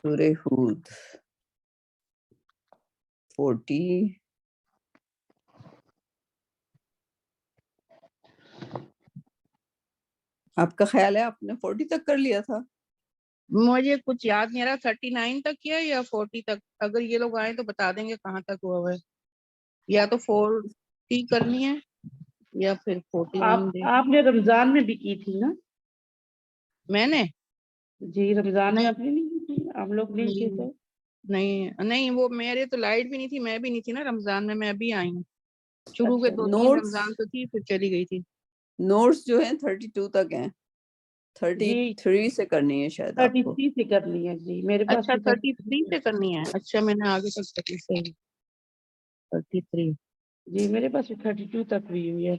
سورہ ہود 40 آپ کا خیال ہے آپ نے 40 تک کر لیا تھا؟ مجھے کچھ یاد نہیں آ رہا 39 تک کیا یا 40 تک. اگر یہ لوگ آئیں تو بتا دیں گے کہاں تک ہوا ہوا ہے. یا تو 40 کرنی ہے یا پھر 41 آپ نے رمضان میں بھی کی تھی نا؟ میں نے جی رمضان میں آپ نے نہیں کی تھی؟ ہم لوگ نہیں کیے تھے. نہیں وہ میرے تو لائٹ بھی نہیں تھی، میں بھی نہیں تھی نا رمضان میں ابھی آئی ہوں. شروع کے 2-3 نوٹس رمضان تو تھی پھر چلی گئی تھی. نوٹس جو ہیں 32 تک ہیں، 33 سے کرنی ہے شاید آپ کو. 33 سے کرنی ہے جی، میرے پاس اچھا بھی 33 سے کرنی ہے. اچھا میں نے آگے تک 33 جی میرے پاس بھی 32 تک بھی ہوئی ہے.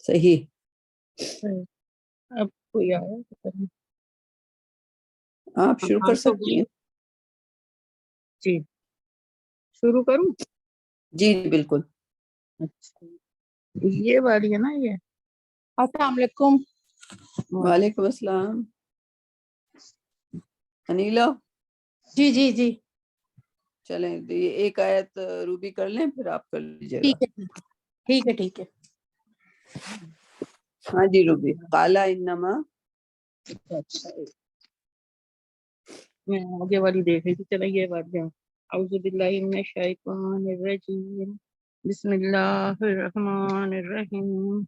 صحیح. صحیح. اب کوئی آیا تو کریں. آپ شروع کر سکتی ہیں. جی شروع کروں؟ جی بالکل. اچھا یہ والی ہے نا یہ. السلام علیکم. وعلیکم السلام. انیلا جی جی جی چلیں یہ ایک آیت روبی کر لیں پھر آپ کر لیجیے گا. ٹھیک ہے ٹھیک ہے ٹھیک ہے. ہاں جی روبی. قالا انما. اچھا میں آگے والی دیکھ رہی تھی. چلو یہ بات جاؤ. اعوذ باللہ من الشیطان الرجیم بسم اللہ الرحمن الرحیم.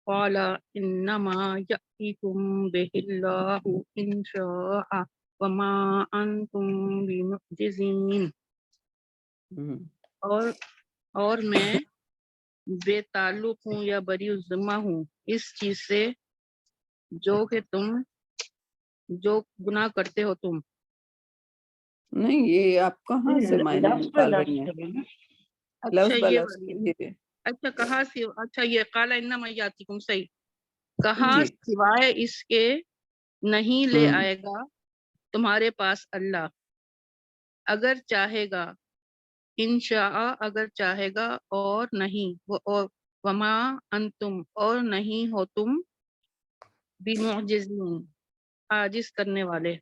قال انما یأتیکم بہ اللہ ان شاء وما انتم بمعجزین. اور میں بے تعلق ہوں یا بری الذمہ ہوں اس چیز سے جو کہ تم جو گناہ کرتے ہو تم. نہیں یہ آپ کہاں سے معنی نکال رہی ہیں؟ اچھا لفظ یہ بلفظ یہ اچھا کہا اچھا یہ قال انما یاتیکم صحیح. کہاں جی. سوائے اس کے نہیں لے آئے گا تمہارے پاس اللہ اگر چاہے گا. انشاء اگر چاہے گا اور نہیں اور وما انتم اور نہیں ہو تم بمعجزین عاجز کرنے والے.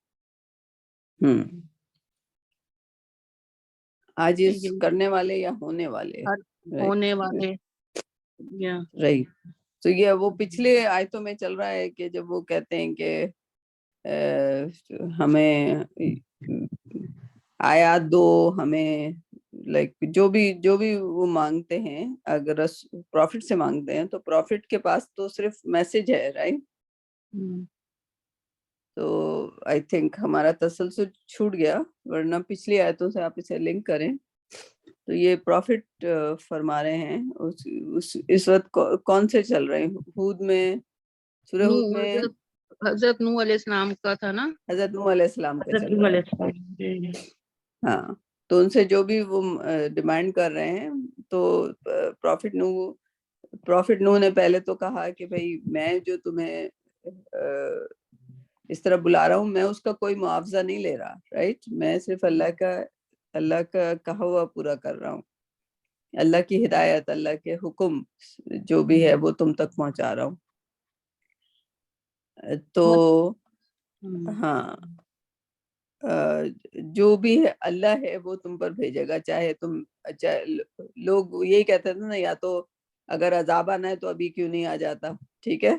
عاجز کرنے والے یا ہونے والے. ہونے والے. رائٹ. تو یہ وہ پچھلے آیتوں میں چل رہا ہے کہ جب وہ کہتے ہیں کہ ہمیں آیات دو، ہمیں لائک جو بھی وہ مانگتے ہیں، اگر پروفٹ سے مانگتے ہیں تو پروفٹ کے پاس تو صرف میسج ہے. رائٹ. تو آئی تھنک ہمارا تسلسل چھوٹ گیا، ورنہ پچھلی آیتوں سے آپ اسے لنک کریں تو یہ پروفٹ فرما رہے ہیں. اس وقت کون سے چل رہے ہیں؟ ہود میں، سورہ ہود میں حضرت نوح علیہ السلام کا تھا نا. حضرت نوح علیہ السلام کا چل رہا ہے. ہاں تو ان سے جو بھی وہ ڈیمانڈ کر رہے ہیں تو پروفٹ نوح نے پہلے تو کہا کہ بھئی میں جو تمہیں اس طرح بلا رہا ہوں میں اس کا کوئی معاوضہ نہیں لے رہا. رائٹ. میں صرف اللہ کا کہا ہوا پورا کر رہا ہوں. اللہ کی ہدایت، اللہ کے حکم جو بھی ہے وہ تم تک پہنچا رہا ہوں. تو ہاں جو بھی ہے اللہ ہے وہ تم پر بھیجے گا، چاہے تم لوگ یہی کہتے تھے نا، یا تو اگر عذاب آنا ہے تو ابھی کیوں نہیں آ جاتا، ٹھیک ہے،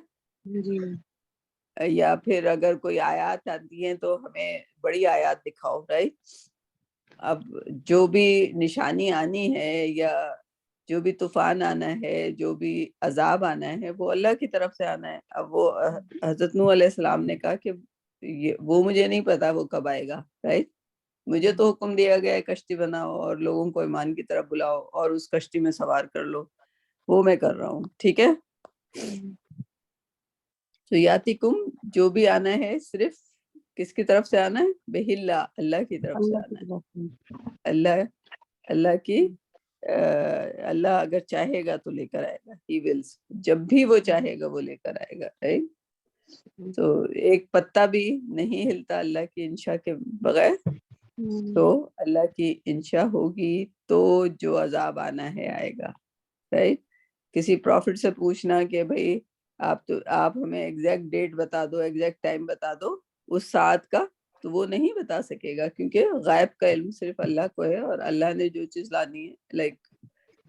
یا پھر اگر کوئی آیات آتی ہیں تو ہمیں بڑی آیات دکھاؤ، رائٹ. اب جو بھی نشانی آنی ہے یا جو بھی طوفان آنا ہے، جو بھی عذاب آنا ہے، وہ اللہ کی طرف سے آنا ہے. اب وہ حضرت نوح علیہ السلام نے کہا کہ وہ مجھے نہیں پتا وہ کب آئے گا، رائٹ. مجھے تو حکم دیا گیا ہے کشتی بناؤ اور لوگوں کو ایمان کی طرف بلاؤ اور اس کشتی میں سوار کر لو، وہ میں کر رہا ہوں، ٹھیک ہے. تو یاتکم جو بھی آنا ہے صرف کس کی طرف سے آنا ہے؟ بہلا، اللہ کی طرف سے آنا ہے. اللہ کی اللہ اگر چاہے گا تو لے کر آئے گا. ہی ولز، جب بھی وہ چاہے گا وہ لے کر آئے گا، رائٹ. تو ایک پتا بھی نہیں ہلتا اللہ کی انشاء کے بغیر. تو اللہ کی انشاء ہوگی تو جو عذاب آنا ہے آئے گا، رائٹ. کسی پروفٹ سے پوچھنا کہ بھئی آپ ہمیں ایگزیکٹ ڈیٹ بتا دو، ایگزیکٹ ٹائم بتا دو اس ساعت کا، تو وہ نہیں بتا سکے گا، کیونکہ غائب کا علم صرف اللہ کو ہے. اور اللہ نے جو چیز لانی ہے، لائک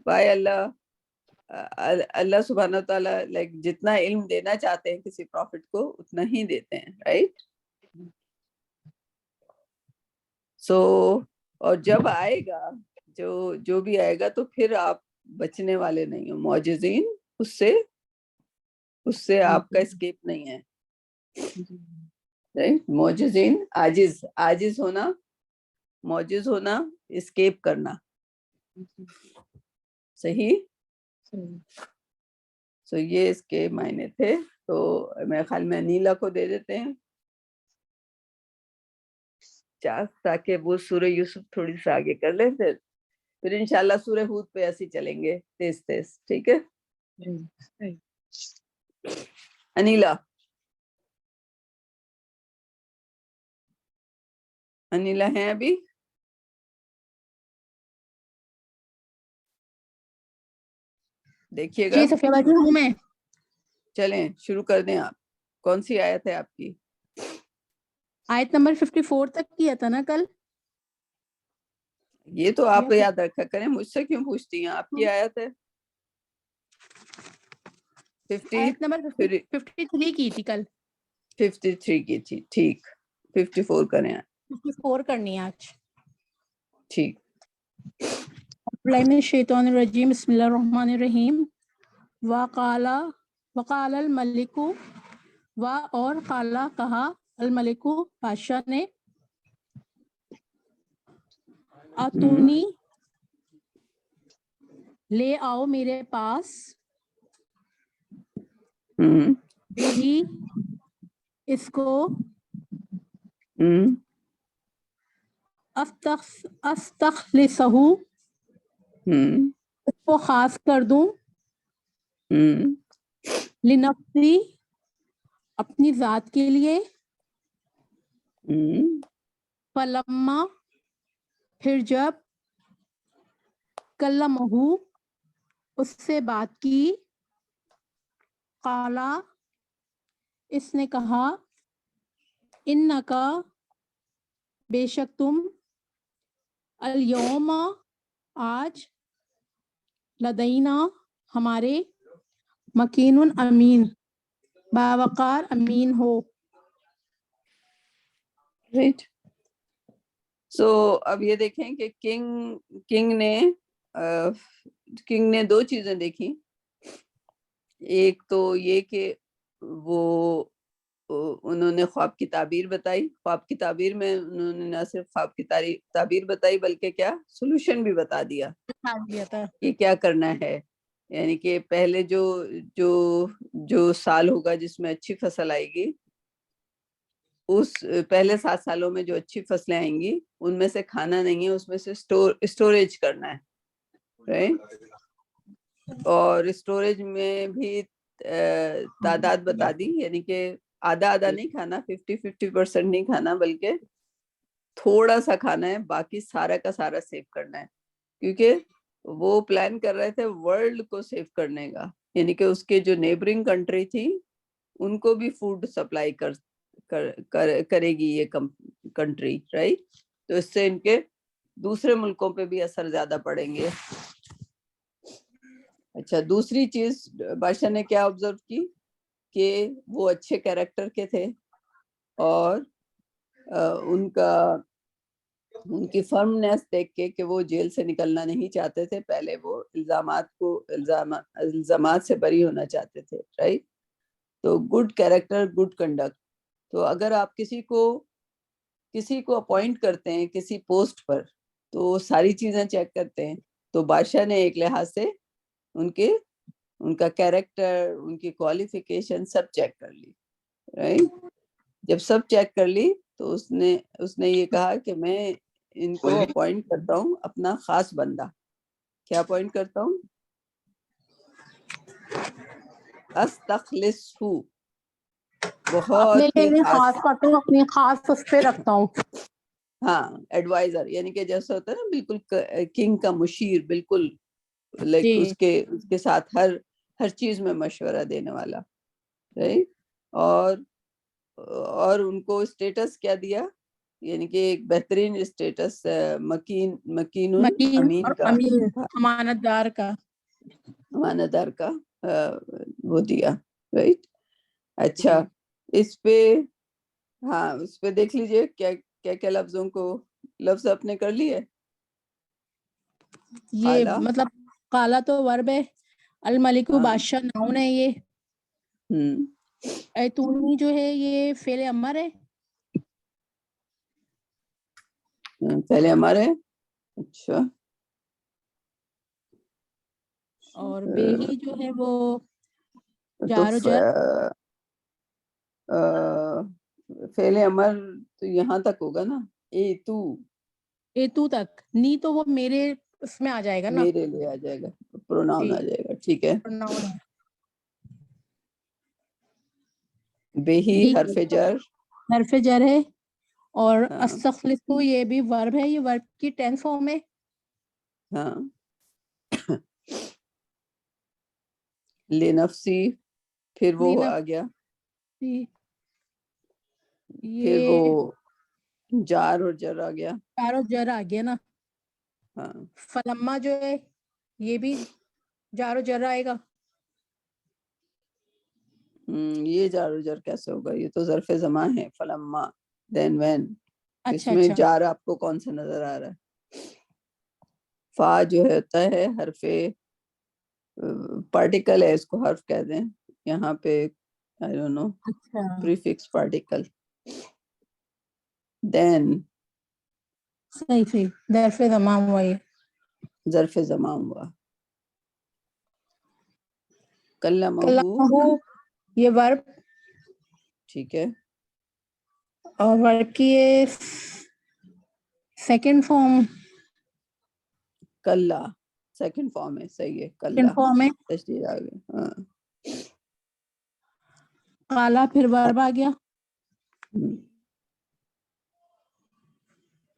بائی اللہ سبحانہ تعالیٰ لائک جتنا علم دینا چاہتے ہیں کسی پروفٹ کو اتنا ہی دیتے ہیں، رائٹ. سو اور جب آئے گا جو بھی آئے گا تو پھر آپ بچنے والے نہیں ہو. معجزین اس سے آپ کا اسکیپ نہیں ہے، معجزین عاجز ہونا، معجز ہونا، اسکیپ کرنا، صحیح. سو یہ اس کے معنی تھے. تو میرے خیال میں نیلا کو دے دیتے ہیں تاکہ وہ سورہ یوسف تھوڑی سی آگے کر لیں، پھر انشاءاللہ سورہ ہود پہ ایسے چلیں گے تیز، ٹھیک ہے. انیلا ہیں ابھی؟ دیکھیے گا. جی صفیہ باجی ہوں میں. چلیں شروع کر دیں. آپ کون سی آیت ہے آپ کی؟ آیت نمبر 54 تک کیا تھا نا کل. یہ تو آپ یاد رکھا کریں، مجھ سے کیوں پوچھتی ہیں؟ آپ کی آیت ہے آیت نمبر 53 کی تھی کل. 53 کی تھی، ٹھیک. 54 کریں 54 کرنی ہے آج. ٹھیک. اللہ من الشیطان الرجیم، بسم اللہ الرحمن الرحیم. وقال الملک، اور قالا کہا، الملک بادشاہ نے، اتونی لے آؤ میرے پاس، بھی اس کو استخلصہ، اس کو خاص کر دوں، لنفسی، اپنی ذات کے لیے، فلما، پھر جب، کلمہ، اس سے بات کی، قالا، اس نے کہا، انکا، بے شک تم، الیوم، آج، لدینا، ہمارے، مکین امین، باوقار امین ہو. رائٹ. سو اب یہ دیکھیں کہ کنگ نے دو چیزیں دیکھی. ایک تو یہ کہ وہ انہوں نے خواب کی تعبیر بتائی. خواب کی تعبیر میں انہوں نے نہ صرف خواب کی تعبیر بتائی بلکہ کیا سولوشن بھی بتا دیا کہ کیا کرنا ہے. یعنی کہ پہلے جو سال ہوگا جس میں اچھی فصل آئے گی، اس پہلے 7 سالوں میں جو اچھی فصلیں آئیں گی ان میں سے کھانا نہیں ہے، اس میں سے اسٹوریج کرنا ہے. اور اسٹوریج میں بھی تعداد بتا دی، یعنی کہ آدھا نہیں کھانا، 50% نہیں کھانا، بلکہ تھوڑا سا کھانا ہے، باقی سارا کا سارا سیو کرنا ہے. کیونکہ وہ پلان کر رہے تھے ورلڈ کو سیو کرنے کا، یعنی کہ اس کے جو نیبرنگ کنٹری تھی ان کو بھی فوڈ سپلائی کرے گی یہ کنٹری، رائٹ؟ تو اس سے ان کے دوسرے ملکوں پہ بھی اثر زیادہ پڑیں گے. اچھا، دوسری چیز بادشاہ نے کیا آبزرو کی کہ وہ اچھے کیریکٹر کے تھے اور ان کی فرمنیس دیکھ کے کہ وہ جیل سے نکلنا نہیں چاہتے تھے، پہلے وہ الزامات سے بری ہونا چاہتے تھے، رائٹ؟ تو گڈ کیریکٹر، گڈ کنڈکٹ. تو اگر آپ کسی کو اپوائنٹ کرتے ہیں کسی پوسٹ پر تو ساری چیزیں چیک کرتے ہیں. تو بادشاہ نے ایک لحاظ سے ان کا کیریکٹر، ان کی کوالیفیکیشن سب چیک کر لی، رائٹ؟ جب سب چیک کر لی تو اس نے یہ کہا کہ میں ان کو اپوائنٹ کرتا ہوں اپنا خاص بندہ. کیا اپوائنٹ کرتا ہوں؟ استخلصہ، بہت اپنے ہی لیے خاص، خاص کرتا ہوں، اپنی خاص اس پہ رکھتا ہوں. ہاں ایڈوائزر، یعنی کہ جیسا ہوتا ہے نا بالکل کنگ کا مشیر، بالکل لائک جی. اس کے ساتھ ہر چیز میں مشورہ دینے والا، رائٹ؟ اور ان کو اسٹیٹس کیا دیا؟ یعنی کہ ایک بہترین اسٹیٹس مکین امین اور کا، امین امانت دار کا. امانت دار کا وہ دیا، رائٹ؟ اچھا، جی. اس پہ دیکھ لیجئے کیا لفظوں کو لفظ اپنے کر لیے. یہ قالا، مطلب قالا تو ورب ہے، الملک بادشاہ ناؤن ہے، یہ ایتونی جو ہے یہ فعل امر ہے. پہلے ہمارے، اچھا، اور بیہی جو ہے وہ تو جار و جر. فعل امر تو یہاں تک ہوگا نا، ایتو تک، نی تو وہ میرے اس میں آ جائے گا نا. میرے لیے آ جائے گا، پروناؤن جی. آ جائے گا، ٹھیک ہے. pronoun ہے. بیہی بھی حرف جر، حرف جر ہے. اور ہاں استخلص یہ بھی ورب ہے، یہ ورب کی 10 فارم ہے. ہاں. لنفسی، پھر وہ آ گیا، پھر وہ یہ جار اور جر آ گیا. جار و جر آ گیا نا. ہاں فلما جو ہے یہ بھی جار و جر آئے گا. یہ جار و جر کیسے ہوگا؟ یہ تو ظرف زمان ہے. فلما، دین وین. اس اچھا میں اچھا. جار آپ کو کون سا نظر آ رہا ہے؟ فا جو ہوتا ہے حرف پارٹیکل ہے، اس کو حرف کہہ دیں یہاں پہ، I don't know, اچھا prefix particle. then صحیح ظرف زمان ہوا، یہ ظرف زمان ہوا. کلمہ، کلمہ یہ ورب، ٹھیک ہے. اور ورب کی یہ سیکنڈ فارم. کلا سیکنڈ فارم ہے، صحیح ہے. سیکنڈ کلا فارم ہے. تشدید آ گئی. ہاں. قالا پھر ورب آ گیا.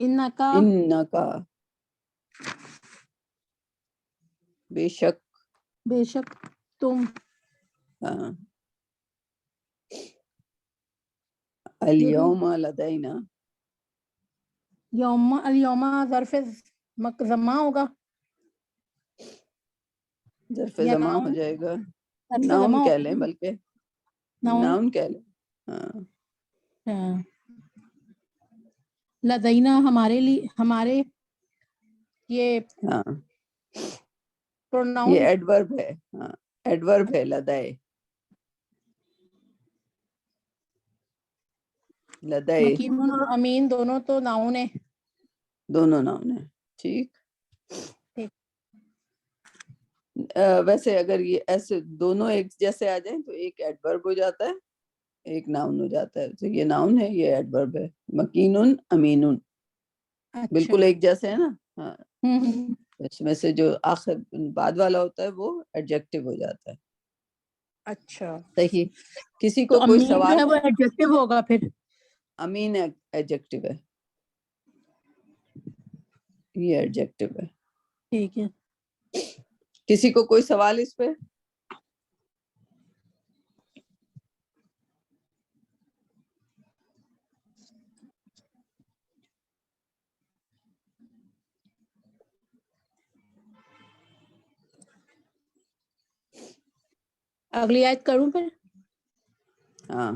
انکا، انکا، بے شک. بے شک تم. ہاں. یہ بھی الیوم لدینا، یوم، الیوم ظرف زماں ہوگا ظرف یا زمان ہو ناؤن. جائے گا. ظرف ناؤن زماں کہہ ہوگا لیں، نا. بلکہ ناؤن. ناؤن کہہ لیں. ہاں. ہاں. لدینا ہمارے لیے، ہمارے، یہ ہاں پروناؤن. یہ ایڈورب ہے. ہاں ایڈورب ہے. لدائے، لدائے مکین اور امین دونوں تو ناؤن ہے. دونوں ناؤن ہیں، ٹھیک. ٹھیک. ویسے اگر یہ ایسے دونوں ایک جیسے آ جائیں تو ایک ایڈورب ہو جاتا ہے، ایک ناؤن ہو جاتا ہے. تو یہ ناؤن ہے، یہ ایڈورب ہے. مکینن امینن اچھا. بالکل ایک جیسے ہے نا. ہاں. ہوں. اس میں سے جو آخر بعد والا ہوتا ہے وہ ایڈجیکٹو ہو جاتا ہے. اچھا. صحیح. کسی تو کو کوئی امین جو سوال ہے وہ ہے؟ ایڈجیکٹو ہوگا پھر. امین ایڈجیکٹو ہے، یہ ایڈجیکٹو ہے. ٹھیک ہے. کسی کو کوئی سوال اس پہ؟ اگلی آیت کروں پھر؟ ہاں،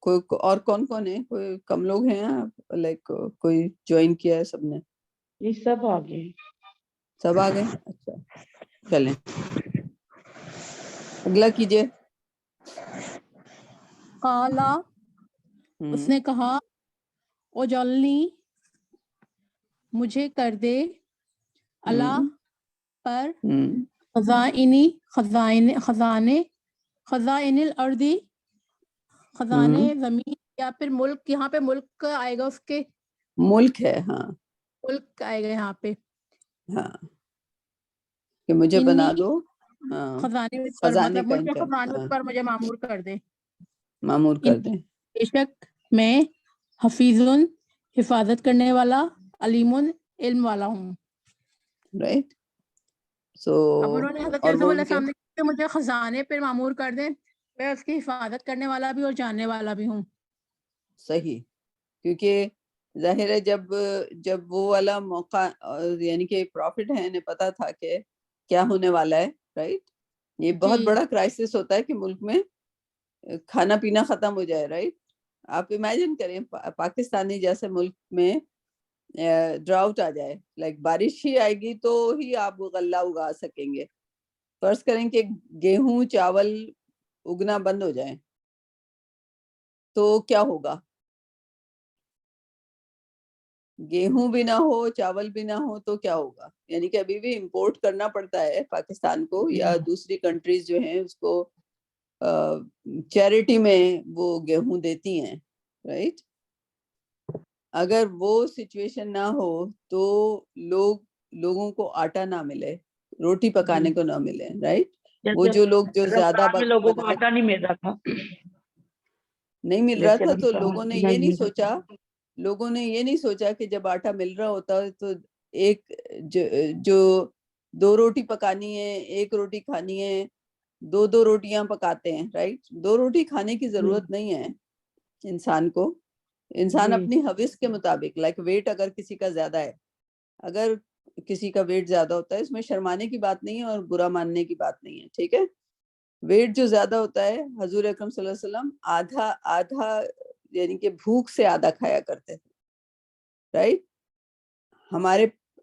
کوئی اور کون کون ہے؟ کوئی کم لوگ ہیں لائک کوئی جوائن کیا ہے؟ سب نے؟ یہ سب آگے سب آ گئے؟ اچھا چلیں اگلا کیجئے۔ قالا، اس نے کہا، او جلنی، مجھے کر دے، اللہ پر، خزائن الارضی، خزانے زمین، یا پھر ملک، یہاں پہ ملک آئے گا، اس کے ملک ہے، ہاں ملک آئے گا یہاں پہ، ہاں کہ مجھے بنا دو خزانے پر، خزانے مطلب کا ملک کے خزانے ہاں پر مجھے معمور کر دے، معمور کر دیں۔ بے شک میں حفیظ، حفاظت کرنے والا، علیم، علم والا ہوں۔ رائٹ، سو اب انہوں نے حضرت اور یوسف وہ علیہ ان کے السلام نے کہا کہ مجھے خزانے پہ معمور کر دیں، میں اس کی حفاظت کرنے والا بھی اور جاننے والا بھی ہوں۔ صحیح، کیونکہ ظاہر ہے جب وہ والا موقع، یعنی کہ پروفٹ ہے، انہیں پتا تھا کہ کیا ہونے والا ہے، رائٹ، یہ بہت جی بڑا کرائسس ہوتا ہے کہ ملک میں کھانا پینا ختم ہو جائے، رائٹ۔ آپ امیجن کریں پاکستانی جیسے ملک میں ڈراؤٹ آ جائے، لائک بارش ہی آئے گی تو ہی آپ غلہ اگا سکیں گے۔ فرض کریں کہ گیہوں چاول اگنا بند ہو جائیں تو کیا ہوگا؟ گیہوں بھی نہ ہو، چاول بھی نہ ہو تو کیا ہوگا؟ یعنی کہ ابھی بھی امپورٹ کرنا پڑتا ہے پاکستان کو، یا دوسری کنٹریز جو ہیں اس کو چیریٹی میں وہ گیہوں دیتی ہیں، رائٹ۔ اگر وہ سچویشن نہ ہو تو لوگوں کو آٹا نہ ملے، روٹی پکانے کو نہ ملے، رائٹ۔ وہ جو لوگ جو زیادہ رمضان میں لوگوں کو آٹا نہیں مل رہا تھا، نہیں مل رہا جیسے تھا تو رمضان لوگوں نے یہ نہیں سوچا کہ جب آٹا مل رہا ہوتا ہے تو ایک جو 2 روٹی پکانی ہے، 1 روٹی کھانی ہے، 2 روٹیاں پکاتے ہیں، رائٹ۔ 2 روٹی کھانے کی ضرورت نہیں ہے انسان کو، انسان اپنی حوث کے مطابق، لائک ویٹ اگر کسی کا زیادہ ہے، اگر کسی کا ویٹ زیادہ ہوتا ہے، اس میں شرمانے کی بات نہیں ہے اور برا ماننے کی بات نہیں ہے، ٹھیک ہے۔ ویٹ جو زیادہ ہوتا ہے، حضور اکرم صلی اللہ علیہ وسلم آدھا یعنی کہ بھوک سے آدھا کھایا کرتے تھے، رائٹ۔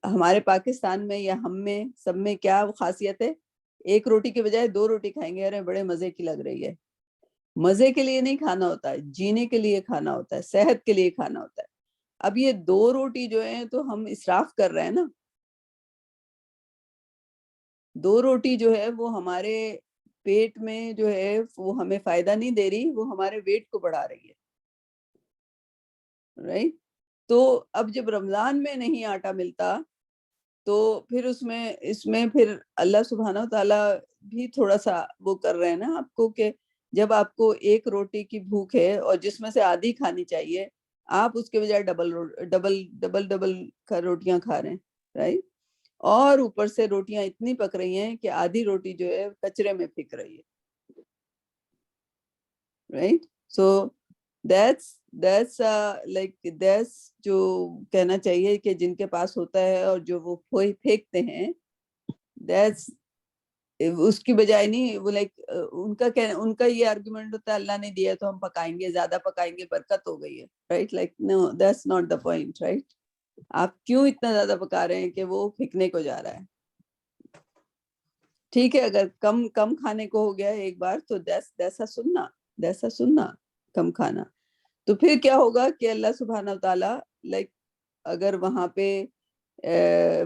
ہمارے پاکستان میں یا ہم میں سب میں کیا خاصیت ہے؟ 1 روٹی کے بجائے 2 روٹی کھائیں گے، ارے بڑے مزے کی لگ رہی ہے۔ مزے کے لیے نہیں کھانا ہوتا ہے، جینے کے لیے کھانا ہوتا ہے، صحت کے لیے کھانا ہوتا ہے۔ اب یہ 2 روٹی جو ہیں تو ہم اسراف کر رہے ہیں نا۔ 2 روٹی جو ہے وہ ہمارے پیٹ میں جو ہے وہ ہمیں فائدہ نہیں دے رہی، وہ ہمارے ویٹ کو بڑھا رہی ہے، رائٹ۔ تو اب جب رمضان میں نہیں آٹا ملتا تو پھر اس میں پھر اللہ سبحانہ وتعالیٰ بھی تھوڑا سا وہ کر رہے ہیں نا آپ کو، کہ جب آپ کو 1 روٹی کی بھوک ہے اور جس میں سے آدھی کھانی چاہیے، آپ اس کے بجائے ڈبل روٹیاں کھا رہے ہیں، رائٹ۔ اور اوپر سے روٹیاں اتنی پک رہی ہیں کہ آدھی روٹی جو ہے کچرے میں پھینک رہی ہے، رائٹ۔ سو دیٹس جو کہنا چاہیے کہ جن کے پاس ہوتا ہے اور جو وہ پھینکتے ہیں، دیٹس اس کی بجائے نہیں، وہ لائک ان کا یہ آرگومنٹ ہوتا ہے اللہ نے دیا تو ہم پکائیں گے، زیادہ پکائیں گے، برکت ہو گئی ہے، right. Like no, that's not the point, right. آپ کیوں اتنا زیادہ پکا رہے ہیں کہ وہ پھینکنے کو جا رہا ہے؟ ٹھیک ہے، اگر کم کھانے کو ہو گیا ایک بار تو دیسا سننا کم کھانا، تو پھر کیا ہوگا کہ اللہ سبحانہ وتعالیٰ لائک اگر وہاں پہ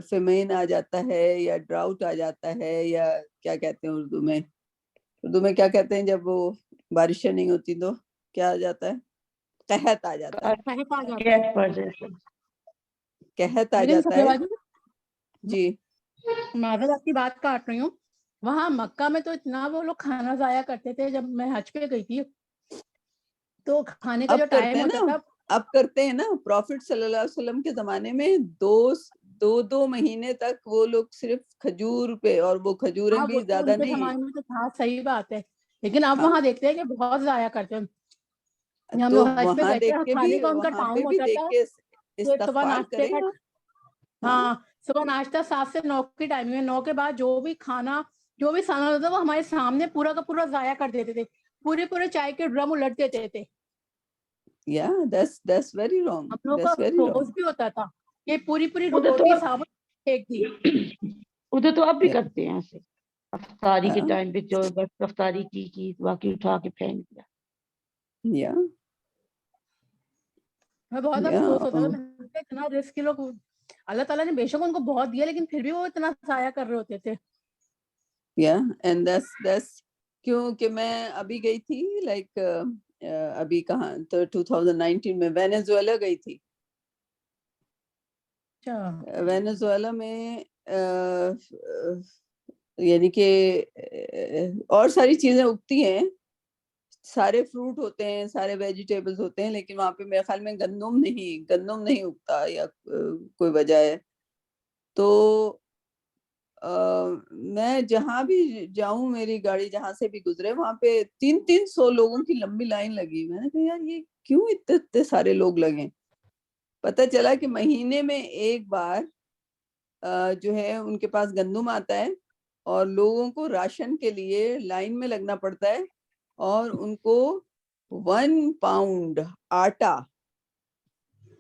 فیمین آ جاتا ہے یا ڈراؤٹ آ جاتا ہے، یا کیا کہتے ہیں اردو میں کیا کہتے ہیں جب وہ بارشیں نہیں ہوتی تو کیا آ جاتا ہے؟ قحط آ جاتا ہے، قحط آ جاتا ہے، جی۔ معذرت آپ کی بات کاٹ رہی ہوں، وہاں مکہ میں تو اتنا وہ لوگ کھانا ضائع کرتے تھے، جب میں حج پہ گئی تھی تو کھانے کا جو اب کرتے ٹائم ہیں ہوتا نا، تھا، اب کرتے ہیں نا، پروفٹ صلی اللہ علیہ وسلم کے زمانے میں 2 مہینے تک وہ لوگ صرف کھجور پہ, اور وہ کھجوریں ہاں بھی وہ تو زیادہ ان کے نہیں. زمانے میں تو تھا, صحیح بات ہے, لیکن اب ہاں, وہاں دیکھتے ہیں کہ بہت ضائع کرتے ہیں. ہم تو لوگ حج پہ وہاں گئے تھے, دیکھ کے بھی, کھانے کا ان کا وہاں پہ ٹائم بھی ہوتا دیکھ تھا کے کہ صبح استغفار ناشتے کریں. کا, ہاں, ہاں صبح ناشتہ 7 سے 9 کی ٹائمنگ ہے, 9 کے بعد جو بھی کھانا جو بھی سامان ہوتا وہ ہمارے سامنے پورا کا پورا ضائع کر دیتے تھے, پورے چائے کے ڈرم الٹ دیتے تھے. yeah, that's very wrong, ہم لوگ کا that's very wrong. افسوس بھی ہوتا تھا کہ پوری ادھر تو روٹی ثابت پھینک دی. ادھر تو اب بھی Yeah, کرتے ہیں ایسے, افطاری کے ہاں, ٹائم پہ جو بس افطاری کی چیز باقی اٹھا کے پھینک دیا. yeah, میں بہت yeah, افسوس ہوتا تھا, میں نے اتنا رزق لوگ, اللہ تعالیٰ نے بے شک ان کو بہت دیا لیکن پھر بھی وہ اتنا ضائع کر رہے ہوتے تھے. yeah, and that's کیونکہ میں ابھی گئی تھی لائک ابھی کہاں تو 2019 میں وینیزویلا گئی تھی. اچھا, وینیزویلا میں یعنی کہ اور ساری چیزیں اگتی ہیں, سارے فروٹ ہوتے ہیں, سارے ویجیٹیبلز ہوتے ہیں, لیکن وہاں پہ میرے خیال میں گندم نہیں اگتا یا کوئی وجہ ہے. تو میں جہاں بھی جاؤں, میری گاڑی جہاں سے بھی گزرے, وہاں پہ 300 لوگوں کی لمبی لائن لگی. میں نے کہا یار یہ کیوں اتنے سارے لوگ لگے. پتہ چلا کہ مہینے میں ایک بار جو ہے ان کے پاس گندم آتا ہے, اور لوگوں کو راشن کے لیے لائن میں لگنا پڑتا ہے, اور ان کو 1 پاؤنڈ آٹا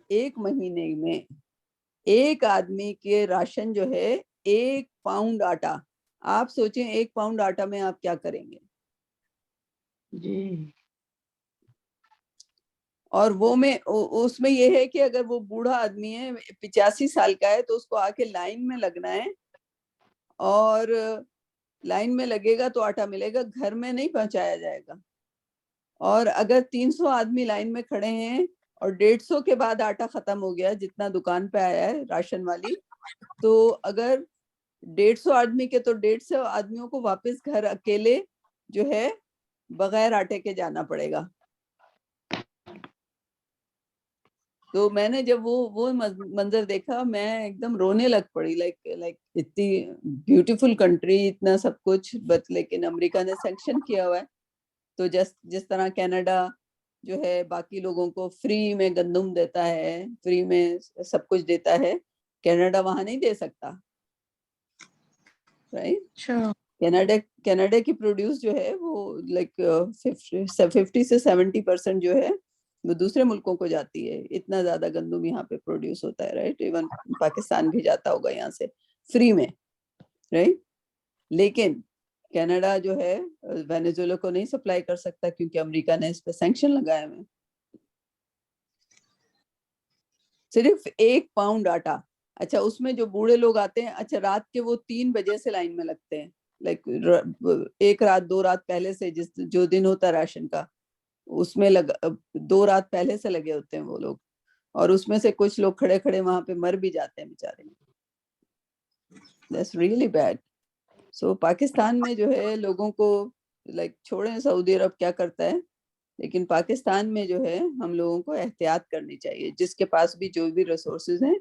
ایک مہینے میں, ایک آدمی کے راشن جو ہے 1 پاؤنڈ آٹا. آپ سوچیں 1 پاؤنڈ آٹا میں آپ کیا کریں گے. جی, اور وہ میں اس میں یہ ہے کہ اگر وہ بوڑھا آدمی ہے 85 سال کا ہے تو اس کو آ کے لائن میں لگنا ہے, اور لائن میں لگے گا تو آٹا ملے گا, گھر میں نہیں پہنچایا جائے گا. اور اگر 300 آدمی لائن میں کھڑے ہیں اور 150 کے بعد آٹا ختم ہو گیا جتنا دکان پہ آیا ہے راشن والی, تو اگر 150 آدمی کے تو 150 آدمیوں کو واپس گھر اکیلے جو ہے بغیر آٹے کے جانا پڑے گا. تو میں نے جب وہ منظر دیکھا میں ایک دم رونے لگ پڑی. لائک اتنی بیوٹیفل کنٹری, اتنا سب کچھ, بٹ لیکن امریکہ نے سینکشن کیا ہوا ہے. تو جس طرح کینیڈا جو ہے باقی لوگوں کو فری میں گندم دیتا ہے, فری میں سب کچھ دیتا ہے, کینیڈا وہاں نہیں دے سکتا. رائٹ, اچھا, کینیڈا کی پروڈیوس جو ہے وہ لائک 50 سے 70% جو ہے وہ دوسرے ملکوں کو جاتی ہے. اتنا زیادہ گندم یہاں پہ پروڈیوس ہوتا ہے. رائٹ, ایون پاکستان بھی جاتا ہوگا یہاں سے فری میں. رائٹ, لیکن کینیڈا جو ہے وینیزویلا کو نہیں سپلائی کر سکتا کیونکہ امریکہ نے اس پہ سینکشن لگائے ہوئے. صرف 1 پاؤنڈ آٹا. اچھا, اس میں جو بوڑھے لوگ آتے ہیں, اچھا رات کے وہ 3 بجے سے لائن میں لگتے ہیں, لائک 1 رات 2 رات پہلے سے, جو دن ہوتا ہے راشن کا اس میں 2 رات پہلے سے لگے ہوتے ہیں وہ لوگ, اور اس میں سے کچھ لوگ کھڑے کھڑے وہاں پہ مر بھی جاتے ہیں بیچارے. That's really bad. سو پاکستان میں جو ہے لوگوں کو لائک چھوڑیں سعودی عرب کیا کرتا ہے, لیکن پاکستان میں جو ہے ہم لوگوں کو احتیاط کرنی چاہیے. جس کے پاس بھی جو بھی ریسورسز ہیں,